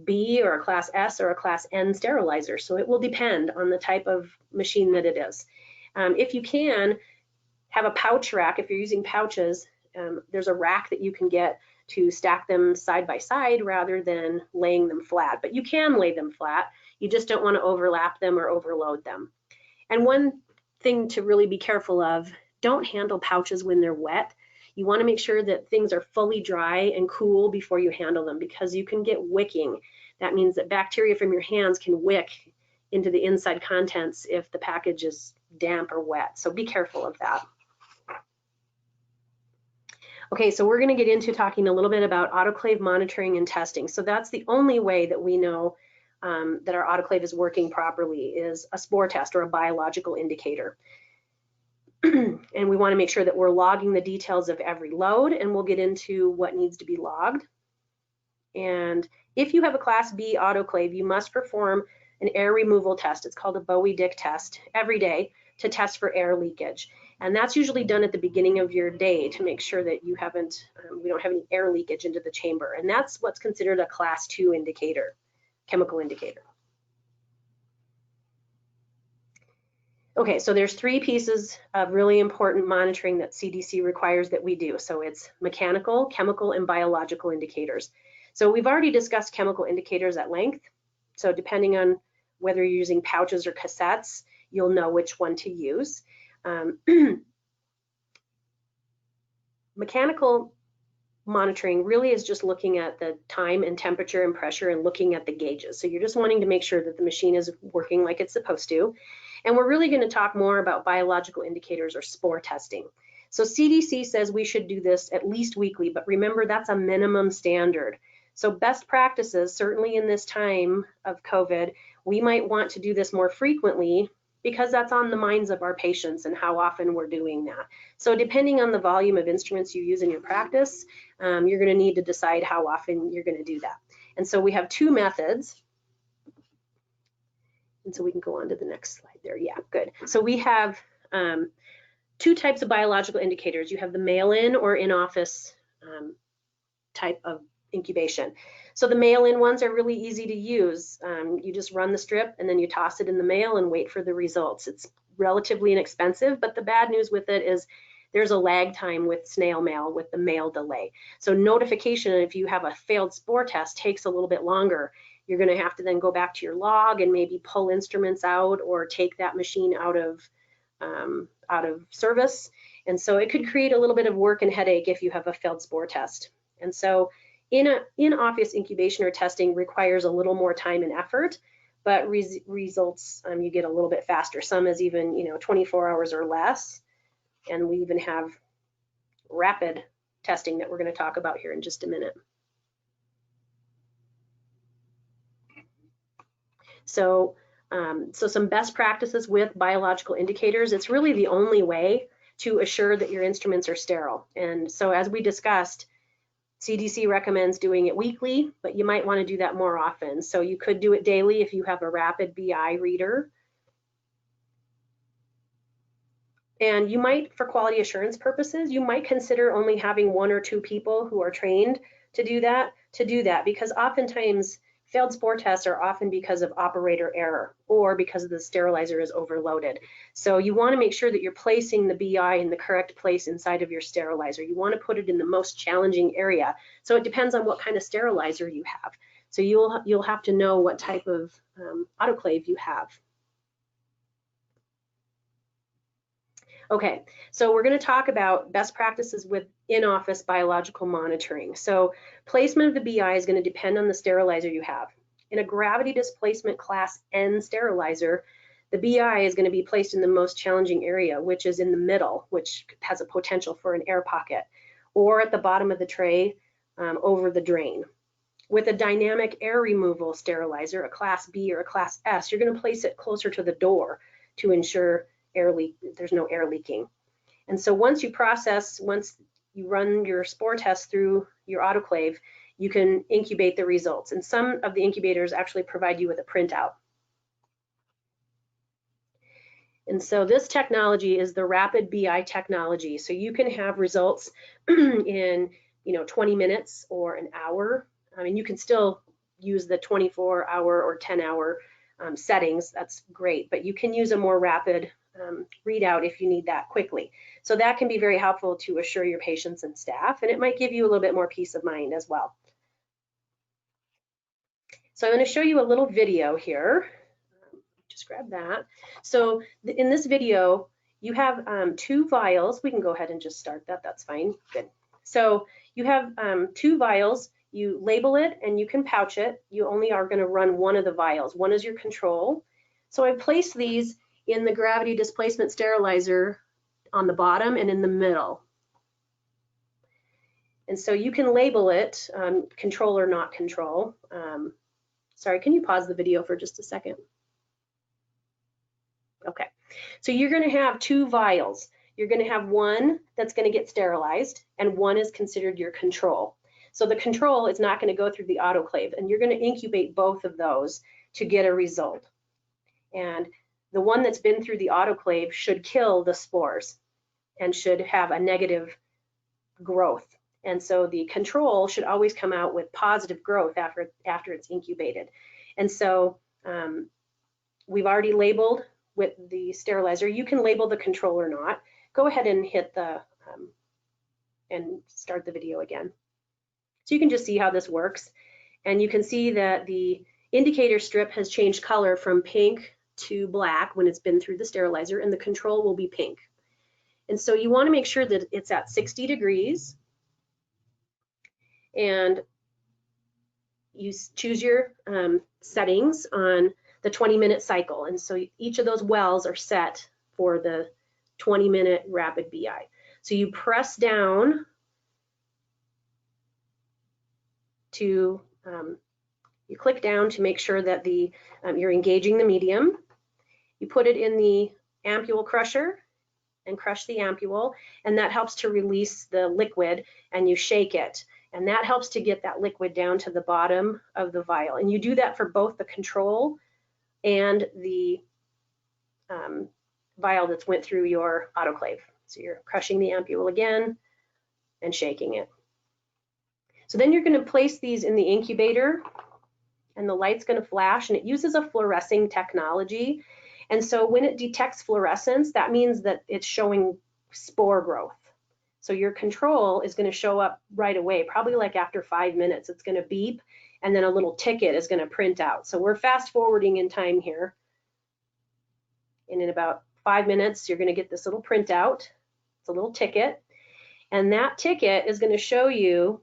B or a class S or a class N sterilizer. So it will depend on the type of machine that it is. If you can have a pouch rack, if you're using pouches, there's a rack that you can get to stack them side by side rather than laying them flat. But you can lay them flat. You just don't want to overlap them or overload them. And one thing to really be careful of, don't handle pouches when they're wet. You want to make sure that things are fully dry and cool before you handle them, because you can get wicking. That means that bacteria from your hands can wick into the inside contents if the package is damp or wet. So be careful of that. Okay, so we're going to get into talking a little bit about autoclave monitoring and testing. So that's the only way that we know that our autoclave is working properly, is a spore test or a biological indicator. And we want to make sure that we're logging the details of every load, and we'll get into what needs to be logged. And if you have a Class B autoclave, you must perform an air removal test. It's called a Bowie-Dick test every day to test for air leakage. And that's usually done at the beginning of your day to make sure that you haven't, we don't have any air leakage into the chamber. And that's what's considered a Class 2 indicator, chemical indicator. Okay, so there's three pieces of really important monitoring that CDC requires that we do. So it's mechanical, chemical, and biological indicators. So we've already discussed chemical indicators at length. So depending on whether you're using pouches or cassettes, you'll know which one to use. Mechanical monitoring really is just looking at the time and temperature and pressure and looking at the gauges. So you're just wanting to make sure that the machine is working like it's supposed to. And we're really going to talk more about biological indicators or spore testing. So CDC says we should do this at least weekly, but remember, that's a minimum standard. So best practices, certainly in this time of COVID, we might want to do this more frequently, because that's on the minds of our patients and how often we're doing that. So depending on the volume of instruments you use in your practice, you're going to need to decide how often you're going to do that. And so we have two methods. And so we can go on to the next slide there. Yeah, good. So we have two types of biological indicators. You have the mail-in or in-office type of incubation. So the mail-in ones are really easy to use. You just run the strip and then you toss it in the mail and wait for the results. It's relatively inexpensive, but the bad news with it is there's a lag time with snail mail, with the mail delay. So notification if you have a failed spore test takes a little bit longer. You're going to have to then go back to your log and maybe pull instruments out or take that machine out of service. And so it could create a little bit of work and headache if you have a failed spore test. And so in-office incubation or testing requires a little more time and effort, but results you get a little bit faster. Some is even 24 hours or less. And we even have rapid testing that we're going to talk about here in just a minute. So some best practices with biological indicators. It's really the only way to assure that your instruments are sterile. And so as we discussed, CDC recommends doing it weekly, but you might want to do that more often. So you could do it daily if you have a rapid BI reader. And you might, for quality assurance purposes, you might consider only having 1 or 2 people who are trained to do that, because oftentimes failed spore tests are often because of operator error or because the sterilizer is overloaded. So you want to make sure that you're placing the BI in the correct place inside of your sterilizer. You want to put it in the most challenging area. So it depends on what kind of sterilizer you have. So you'll have to know what type of autoclave you have. Okay, so we're going to talk about best practices with in-office biological monitoring. So placement of the BI is going to depend on the sterilizer you have. In a gravity displacement class N sterilizer, the BI is going to be placed in the most challenging area, which is in the middle, which has a potential for an air pocket, or at the bottom of the tray over the drain. With a dynamic air removal sterilizer, a class B or a class S, you're going to place it closer to the door to ensure there's no air leaking. And so once you run your spore test through your autoclave, you can incubate the results. And some of the incubators actually provide you with a printout. And so this technology is the rapid BI technology. So you can have results in 20 minutes or an hour. I mean, you can still use the 24-hour or 10-hour settings. That's great, but you can use a more rapid readout if you need that quickly. So that can be very helpful to assure your patients and staff, and it might give you a little bit more peace of mind as well. So I'm going to show you a little video here. Just grab that. So in this video, you have 2 vials. We can go ahead and just start that. That's fine. Good. So you have 2 vials. You label it and you can pouch it. You only are going to run one of the vials. One is your control. So I've placed these in the gravity displacement sterilizer on the bottom and in the middle. And so you can label it control or not control. Sorry, can you pause the video for just a second? Okay, so you're going to have 2 vials. You're going to have one that's going to get sterilized and one is considered your control. So the control is not going to go through the autoclave, and you're going to incubate both of those to get a result. And the one that's been through the autoclave should kill the spores and should have a negative growth. And so the control should always come out with positive growth after it's incubated. And so we've already labeled with the sterilizer. You can label the control or not. Go ahead and hit the and start the video again. So you can just see how this works. And you can see that the indicator strip has changed color from pink to black when it's been through the sterilizer, and the control will be pink. And so you want to make sure that it's at 60 degrees, and you choose your settings on the 20-minute cycle. And so each of those wells are set for the 20-minute rapid BI. So you press down to, you click down to make sure that you're engaging the medium. You put it in the ampule crusher and crush the ampule, and that helps to release the liquid, and you shake it. And that helps to get that liquid down to the bottom of the vial. And you do that for both the control and the vial that's went through your autoclave. So you're crushing the ampule again and shaking it. So then you're going to place these in the incubator, and the light's going to flash, and it uses a fluorescing technology. And so when it detects fluorescence, that means that it's showing spore growth. So your control is going to show up right away, probably like after 5 minutes. It's going to beep, and then a little ticket is going to print out. So we're fast forwarding in time here. And in about 5 minutes, you're going to get this little printout. It's a little ticket. And that ticket is going to show you,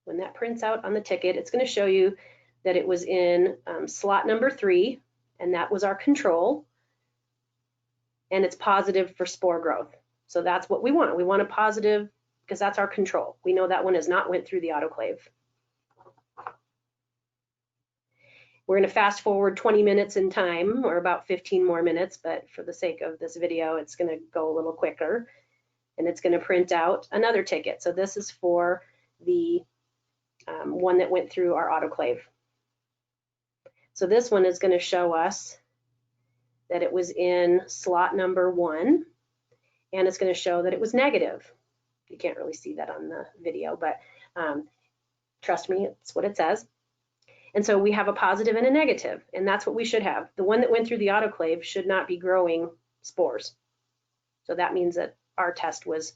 when that prints out on the ticket, it's going to show you that it was in slot number 3, and that was our control. And it's positive for spore growth. So that's what we want. We want a positive because that's our control. We know that one has not went through the autoclave. We're going to fast forward 20 minutes in time, or about 15 more minutes, but for the sake of this video, it's going to go a little quicker. And it's going to print out another ticket. So this is for the one that went through our autoclave. So this one is going to show us that it was in slot number 1, and it's going to show that it was negative. You can't really see that on the video, but trust me, it's what it says. And so we have a positive and a negative, and that's what we should have. The one that went through the autoclave should not be growing spores. So that means that our test was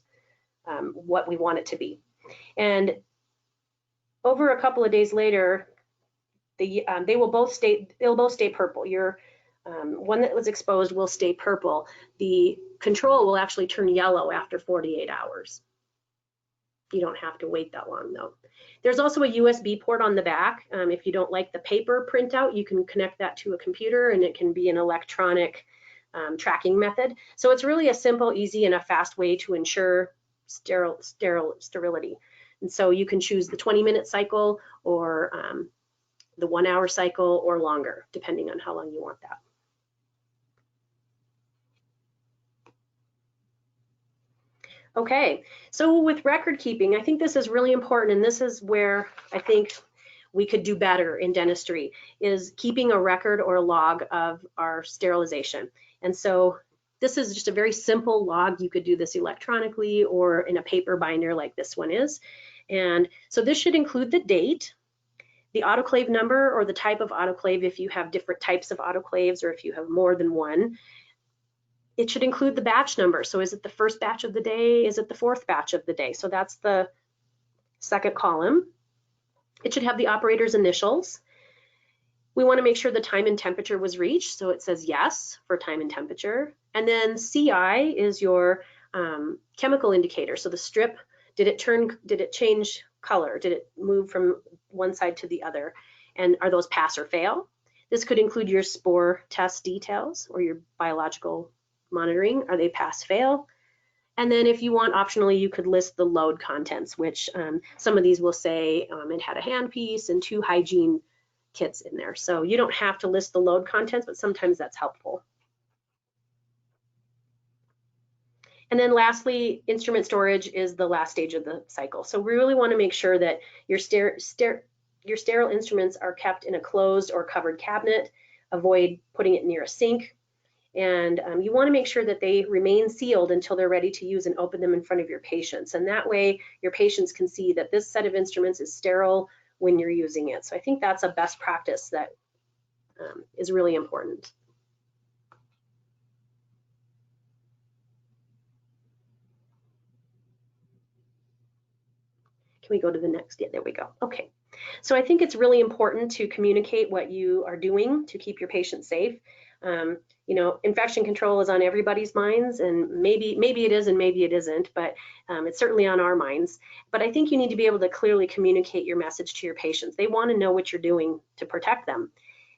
what we want it to be. And over a couple of days later, they'll both stay purple. Your one that was exposed will stay purple. The control will actually turn yellow after 48 hours. You don't have to wait that long though. There's also a USB port on the back. If you don't like the paper printout, you can connect that to a computer, and it can be an electronic tracking method. So it's really a simple, easy, and a fast way to ensure sterility. And so you can choose the 20-minute cycle or the 1-hour cycle or longer, depending on how long you want that. Okay, so with record keeping, I think this is really important, and this is where I think we could do better in dentistry, is keeping a record or a log of our sterilization. And so this is just a very simple log. You could do this electronically or in a paper binder like this one is. And so this should include the date, the autoclave number or the type of autoclave if you have different types of autoclaves or if you have more than one. It should include the batch number. So is it the first batch of the day? Is it the 4th batch of the day? So that's the second column. It should have the operator's initials. We want to make sure the time and temperature was reached. So it says yes for time and temperature. And then CI is your chemical indicator. So the strip, did it change color? Did it move from one side to the other? And are those pass or fail? This could include your spore test details or your biological monitoring. Are they pass fail? And then if you want, optionally, you could list the load contents, which some of these will say it had a handpiece and 2 hygiene kits in there. So you don't have to list the load contents, but sometimes that's helpful. And then lastly, instrument storage is the last stage of the cycle. So we really want to make sure that your sterile instruments are kept in a closed or covered cabinet. Avoid putting it near a sink. And you want to make sure that they remain sealed until they're ready to use and open them in front of your patients. And that way your patients can see that this set of instruments is sterile when you're using it. So I think that's a best practice that is really important. Can we go to the next? Yeah, there we go. Okay. So I think it's really important to communicate what you are doing to keep your patient safe. You know, infection control is on everybody's minds, and maybe it is and maybe it isn't, but it's certainly on our minds. But I think you need to be able to clearly communicate your message to your patients. They want to know what you're doing to protect them.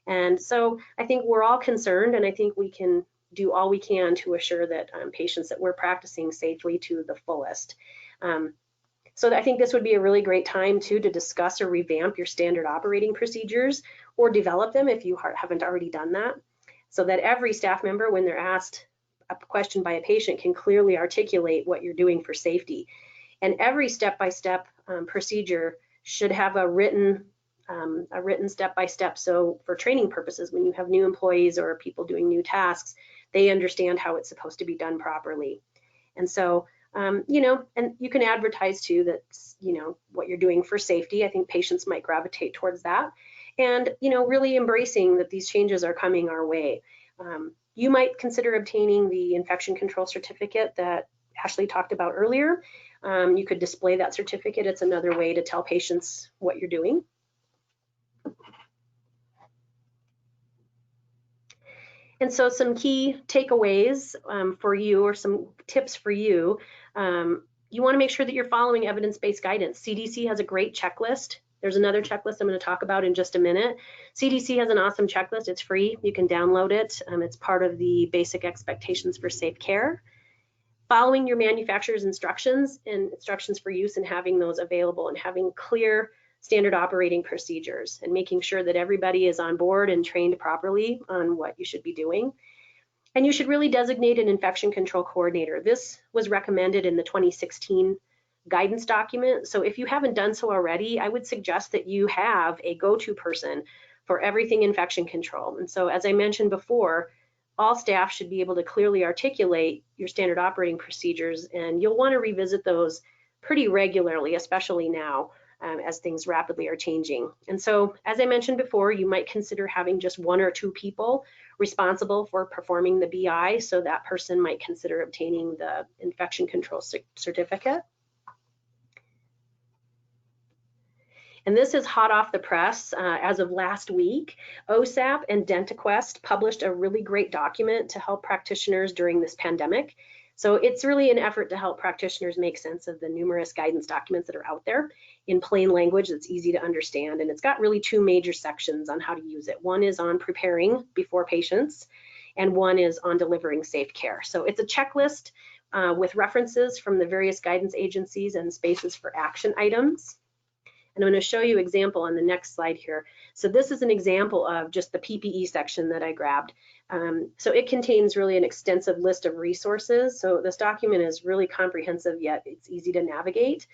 And so I think we're all concerned, and I think we can do all we can to assure that patients that we're practicing safely to the fullest. So I think this would be a really great time too to discuss or revamp your standard operating procedures or develop them if you haven't already done that, so that every staff member, when they're asked a question by a patient, can clearly articulate what you're doing for safety. And every step-by-step procedure should have a written step-by-step. So for training purposes, when you have new employees or people doing new tasks, they understand how it's supposed to be done properly. And so you know, and you can advertise too that, you know, what you're doing for safety. I think patients might gravitate towards that. And, you know, really embracing that these changes are coming our way. You might consider obtaining the infection control certificate that Ashley talked about earlier. You could display that certificate. It's another way to tell patients what you're doing. And so some key takeaways for you, or some tips for you. You want to make sure that you're following evidence-based guidance. CDC has a great checklist. There's another checklist I'm going to talk about in just a minute. CDC has an awesome checklist. It's free. You can download it. It's part of the basic expectations for safe care. Following your manufacturer's instructions and instructions for use, and having those available, and having clear standard operating procedures and making sure that everybody is on board and trained properly on what you should be doing. And you should really designate an infection control coordinator. This was recommended in the 2016 guidance document. So if you haven't done so already, I would suggest that you have a go-to person for everything infection control. And so as I mentioned before, all staff should be able to clearly articulate your standard operating procedures, and you'll want to revisit those pretty regularly, especially now as things rapidly are changing. And so, as I mentioned before, you might consider having just 1 or 2 people responsible for performing the BI, so that person might consider obtaining the infection control certificate. And this is hot off the press. As of last week, OSAP and DentaQuest published a really great document to help practitioners during this pandemic. So it's really an effort to help practitioners make sense of the numerous guidance documents that are out there in plain language that's easy to understand. And it's got really 2 major sections on how to use it. One is on preparing before patients, and one is on delivering safe care. So it's a checklist with references from the various guidance agencies and spaces for action items. And I'm going to show you an example on the next slide here. So this is an example of just the PPE section that I grabbed. So it contains really an extensive list of resources. So this document is really comprehensive, yet it's easy to navigate.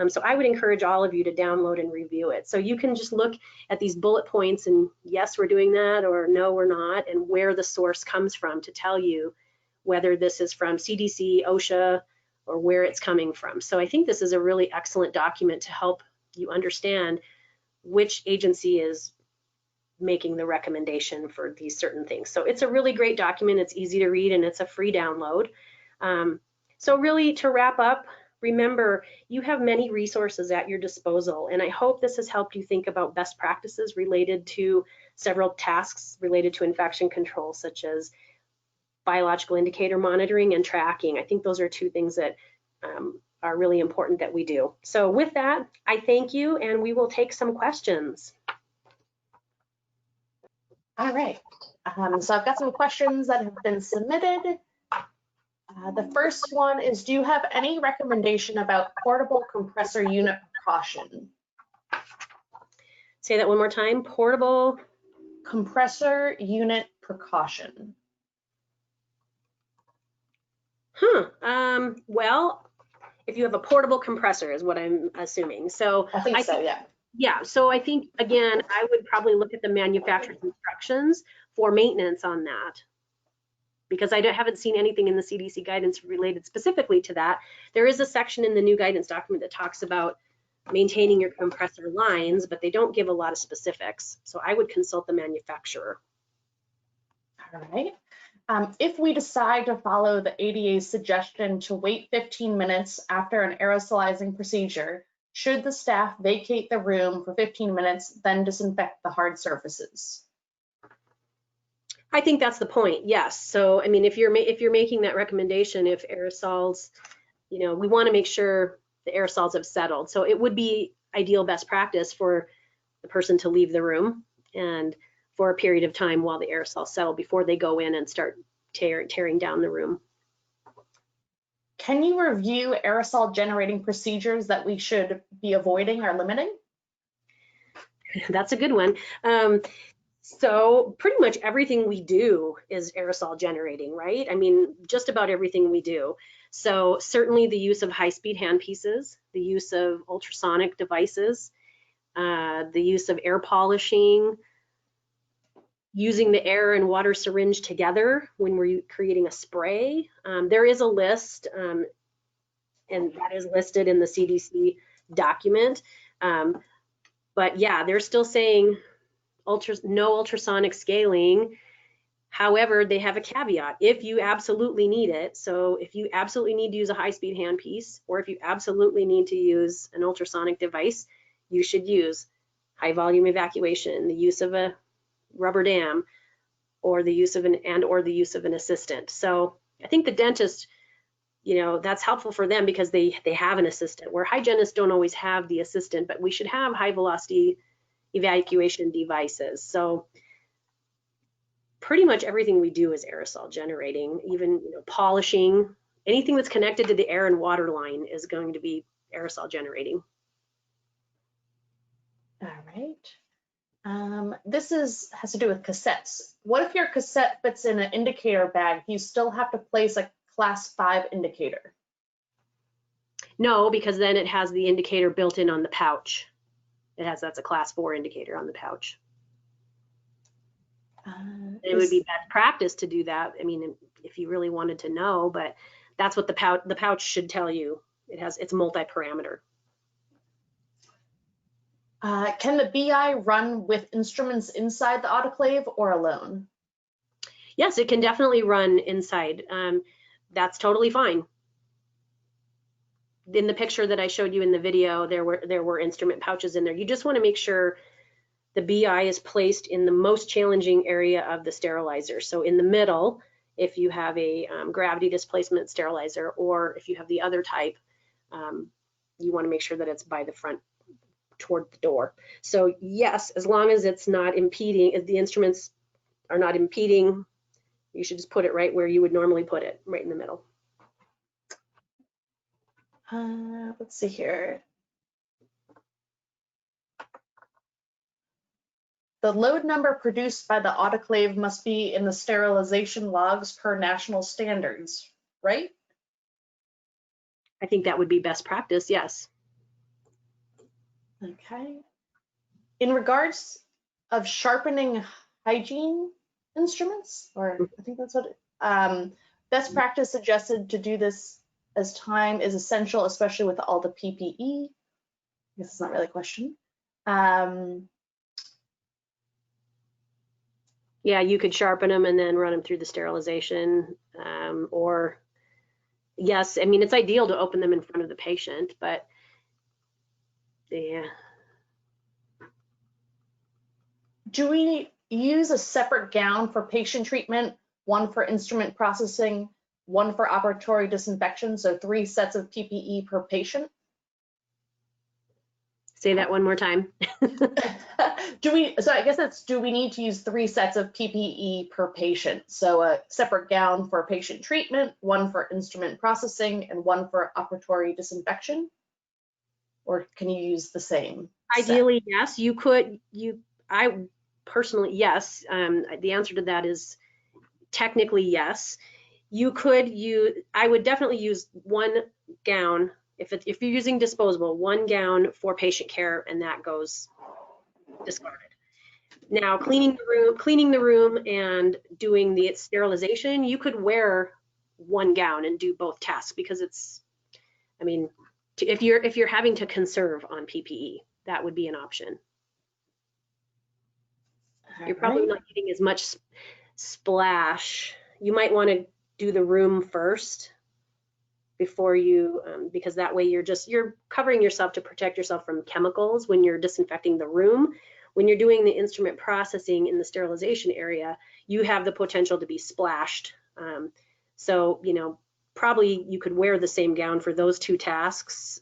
So I would encourage all of you to download and review it. So you can just look at these bullet points and yes, we're doing that, or no, we're not, and where the source comes from to tell you whether this is from CDC, OSHA, or where it's coming from. So I think this is a really excellent document to help you understand which agency is making the recommendation for these certain things. So it's a really great document. It's easy to read and it's a free download. So really, to wrap up, remember, you have many resources at your disposal, and I hope this has helped you think about best practices related to several tasks related to infection control, such as biological indicator monitoring and tracking. I think those are 2 things that are really important that we do. So with that, I thank you, and we will take some questions. All right. So I've got some questions that have been submitted. The first one is, do you have any recommendation about portable compressor unit precaution? Say that one more time. Portable compressor unit precaution. Well, if you have a portable compressor is what I'm assuming. So I think so, yeah. Yeah, so I think, again, I would probably look at the manufacturer's instructions for maintenance on that, because I haven't seen anything in the CDC guidance related specifically to that. There is a section in the new guidance document that talks about maintaining your compressor lines, but they don't give a lot of specifics. So I would consult the manufacturer. All right. If we decide to follow the ADA's suggestion to wait 15 minutes after an aerosolizing procedure, should the staff vacate the room for 15 minutes, then disinfect the hard surfaces? I think that's the point, yes. So, I mean, if you're making that recommendation, if aerosols, we want to make sure the aerosols have settled. So it would be ideal best practice for the person to leave the room and for a period of time while the aerosols settle before they go in and start tearing down the room. Can you review aerosol generating procedures that we should be avoiding or limiting? That's a good one. So pretty much everything we do is aerosol generating, right? I mean, just about everything we do. So certainly the use of high-speed handpieces, the use of ultrasonic devices, the use of air polishing, using the air and water syringe together when we're creating a spray. There is a list, and that is listed in the CDC document. But yeah, they're still saying no ultrasonic scaling. However, they have a caveat: if you absolutely need it. So if you absolutely need to use a high-speed handpiece, or if you absolutely need to use an ultrasonic device, you should use high volume evacuation, the use of a rubber dam, or the use of an assistant. So I think the dentist, that's helpful for them because they have an assistant, where hygienists don't always have the assistant, but we should have high velocity evacuation devices. So pretty much everything we do is aerosol generating. Even polishing, anything that's connected to the air and water line is going to be aerosol generating. right. This has to do with cassettes. What if your cassette fits in an indicator bag? You still have to place a class 5 indicator. No, because then it has the indicator built in on the pouch. That's a class 4 indicator on the pouch. It would be best practice to do that. I mean, if you really wanted to know, but that's what the pouch should tell you. It's multi-parameter. Can the BI run with instruments inside the autoclave or alone? Yes, it can definitely run inside. That's totally fine. In the picture that I showed you in the video, there were instrument pouches in there. You just want to make sure the BI is placed in the most challenging area of the sterilizer. So in the middle, if you have a gravity displacement sterilizer, or if you have the other type, you want to make sure that it's by the front toward the door. So yes, as long as it's not impeding, if the instruments are not impeding, you should just put it right where you would normally put it, right in the middle. Let's see here. The load number produced by the autoclave must be in the sterilization logs per national standards, right? I think that would be best practice, yes. Okay. In regards of sharpening hygiene instruments, or I think that's what best practice suggested to do this as time is essential, especially with all the PPE. I guess it's not really a question. Yeah, you could sharpen them and then run them through the sterilization, or yes, I mean, it's ideal to open them in front of the patient, but yeah. Do we use a separate gown for patient treatment, one for instrument processing, one for operatory disinfection, so 3 sets of PPE per patient? Say that one more time. So I guess that's, do we need to use 3 sets of PPE per patient? So a separate gown for patient treatment, one for instrument processing, and one for operatory disinfection? Or can you use the same Ideally, set? yes, you could. I personally, yes. The answer to that is technically yes. You could use, I would definitely use one gown. If you're using disposable, one gown for patient care, and that goes discarded. Now, cleaning the room and doing the sterilization, you could wear one gown and do both tasks, because it's, I mean, if you're having to conserve on PPE, that would be an option. You're probably not getting as much splash. You might want to do the room first before you, because that way you're covering yourself to protect yourself from chemicals when you're disinfecting the room. When you're doing the instrument processing in the sterilization area, you have the potential to be splashed. So, you know, probably you could wear the same gown for those 2 tasks.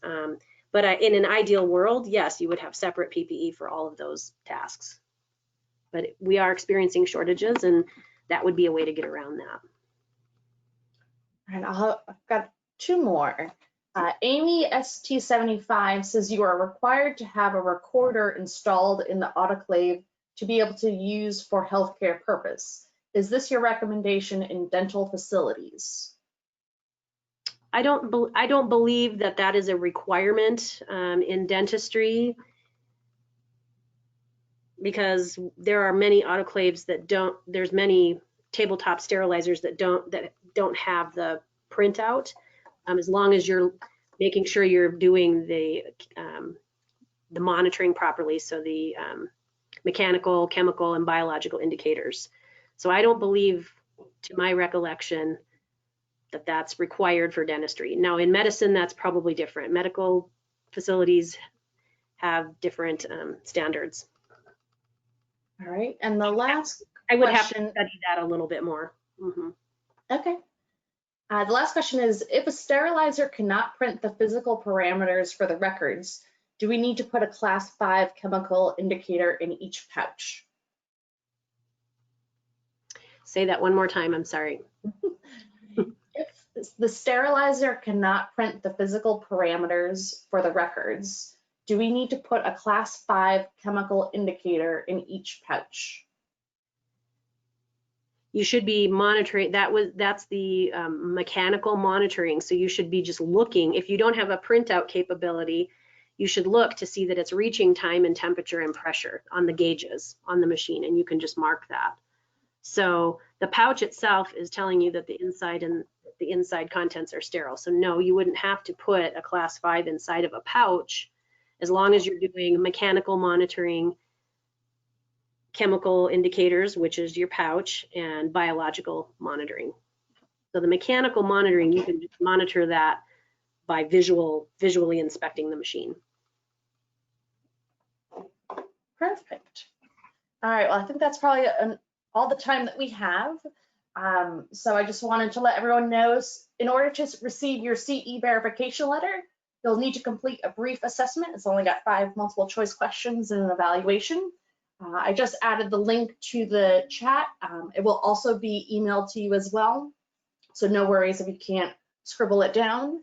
But in an ideal world, yes, you would have separate PPE for all of those tasks. But we are experiencing shortages, and that would be a way to get around that. And I've got 2 more. Amy ST75 says you are required to have a recorder installed in the autoclave to be able to use for healthcare purpose. Is this your recommendation in dental facilities? I don't believe that is a requirement in dentistry, because there are many autoclaves that don't. There's many tabletop sterilizers that don't have the printout. As long as you're making sure you're doing the monitoring properly, so the mechanical, chemical, and biological indicators. So I don't believe, to my recollection, that that's required for dentistry. Now, in medicine, that's probably different. Medical facilities have different standards. All right, and the last I would question, have to study that a little bit more. Mm-hmm. Okay. The last question is, if a sterilizer cannot print the physical parameters for the records, do we need to put a class 5 chemical indicator in each pouch? Say that one more time, I'm sorry. If the sterilizer cannot print the physical parameters for the records, do we need to put a class 5 chemical indicator in each pouch? You should be monitoring, that's the mechanical monitoring. So you should be just looking. If you don't have a printout capability, you should look to see that it's reaching time and temperature and pressure on the gauges on the machine, and you can just mark that. So the pouch itself is telling you that the inside contents are sterile. So no, you wouldn't have to put a class 5 inside of a pouch as long as you're doing mechanical monitoring, chemical indicators, which is your pouch, and biological monitoring. So the mechanical monitoring, you can just monitor that by visually inspecting the machine. Perfect. All right, well, I think that's probably all the time that we have. So I just wanted to let everyone know, in order to receive your CE verification letter, you'll need to complete a brief assessment. It's only got 5 multiple choice questions and an evaluation. I just added the link to the chat. It will also be emailed to you as well. So no worries if you can't scribble it down.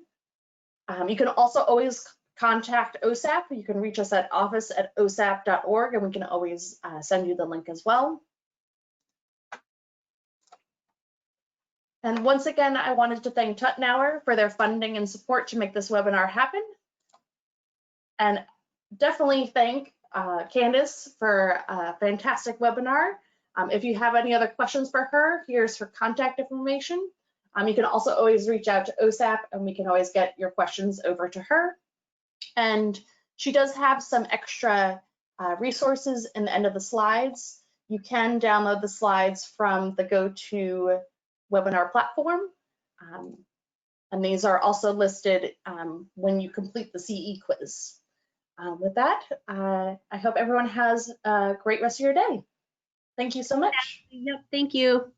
You can also always contact OSAP. You can reach us at office@osap.org, and we can always send you the link as well. And once again, I wanted to thank Tuttenauer for their funding and support to make this webinar happen. And definitely thank Kandis for a fantastic webinar. If you have any other questions for her, here's her contact information. You can also always reach out to OSAP, and we can always get your questions over to her. And she does have some extra resources in the end of the slides. You can download the slides from the GoToWebinar platform. And these are also listed when you complete the CE quiz. With that, I hope everyone has a great rest of your day. Thank you so much. Yep, thank you.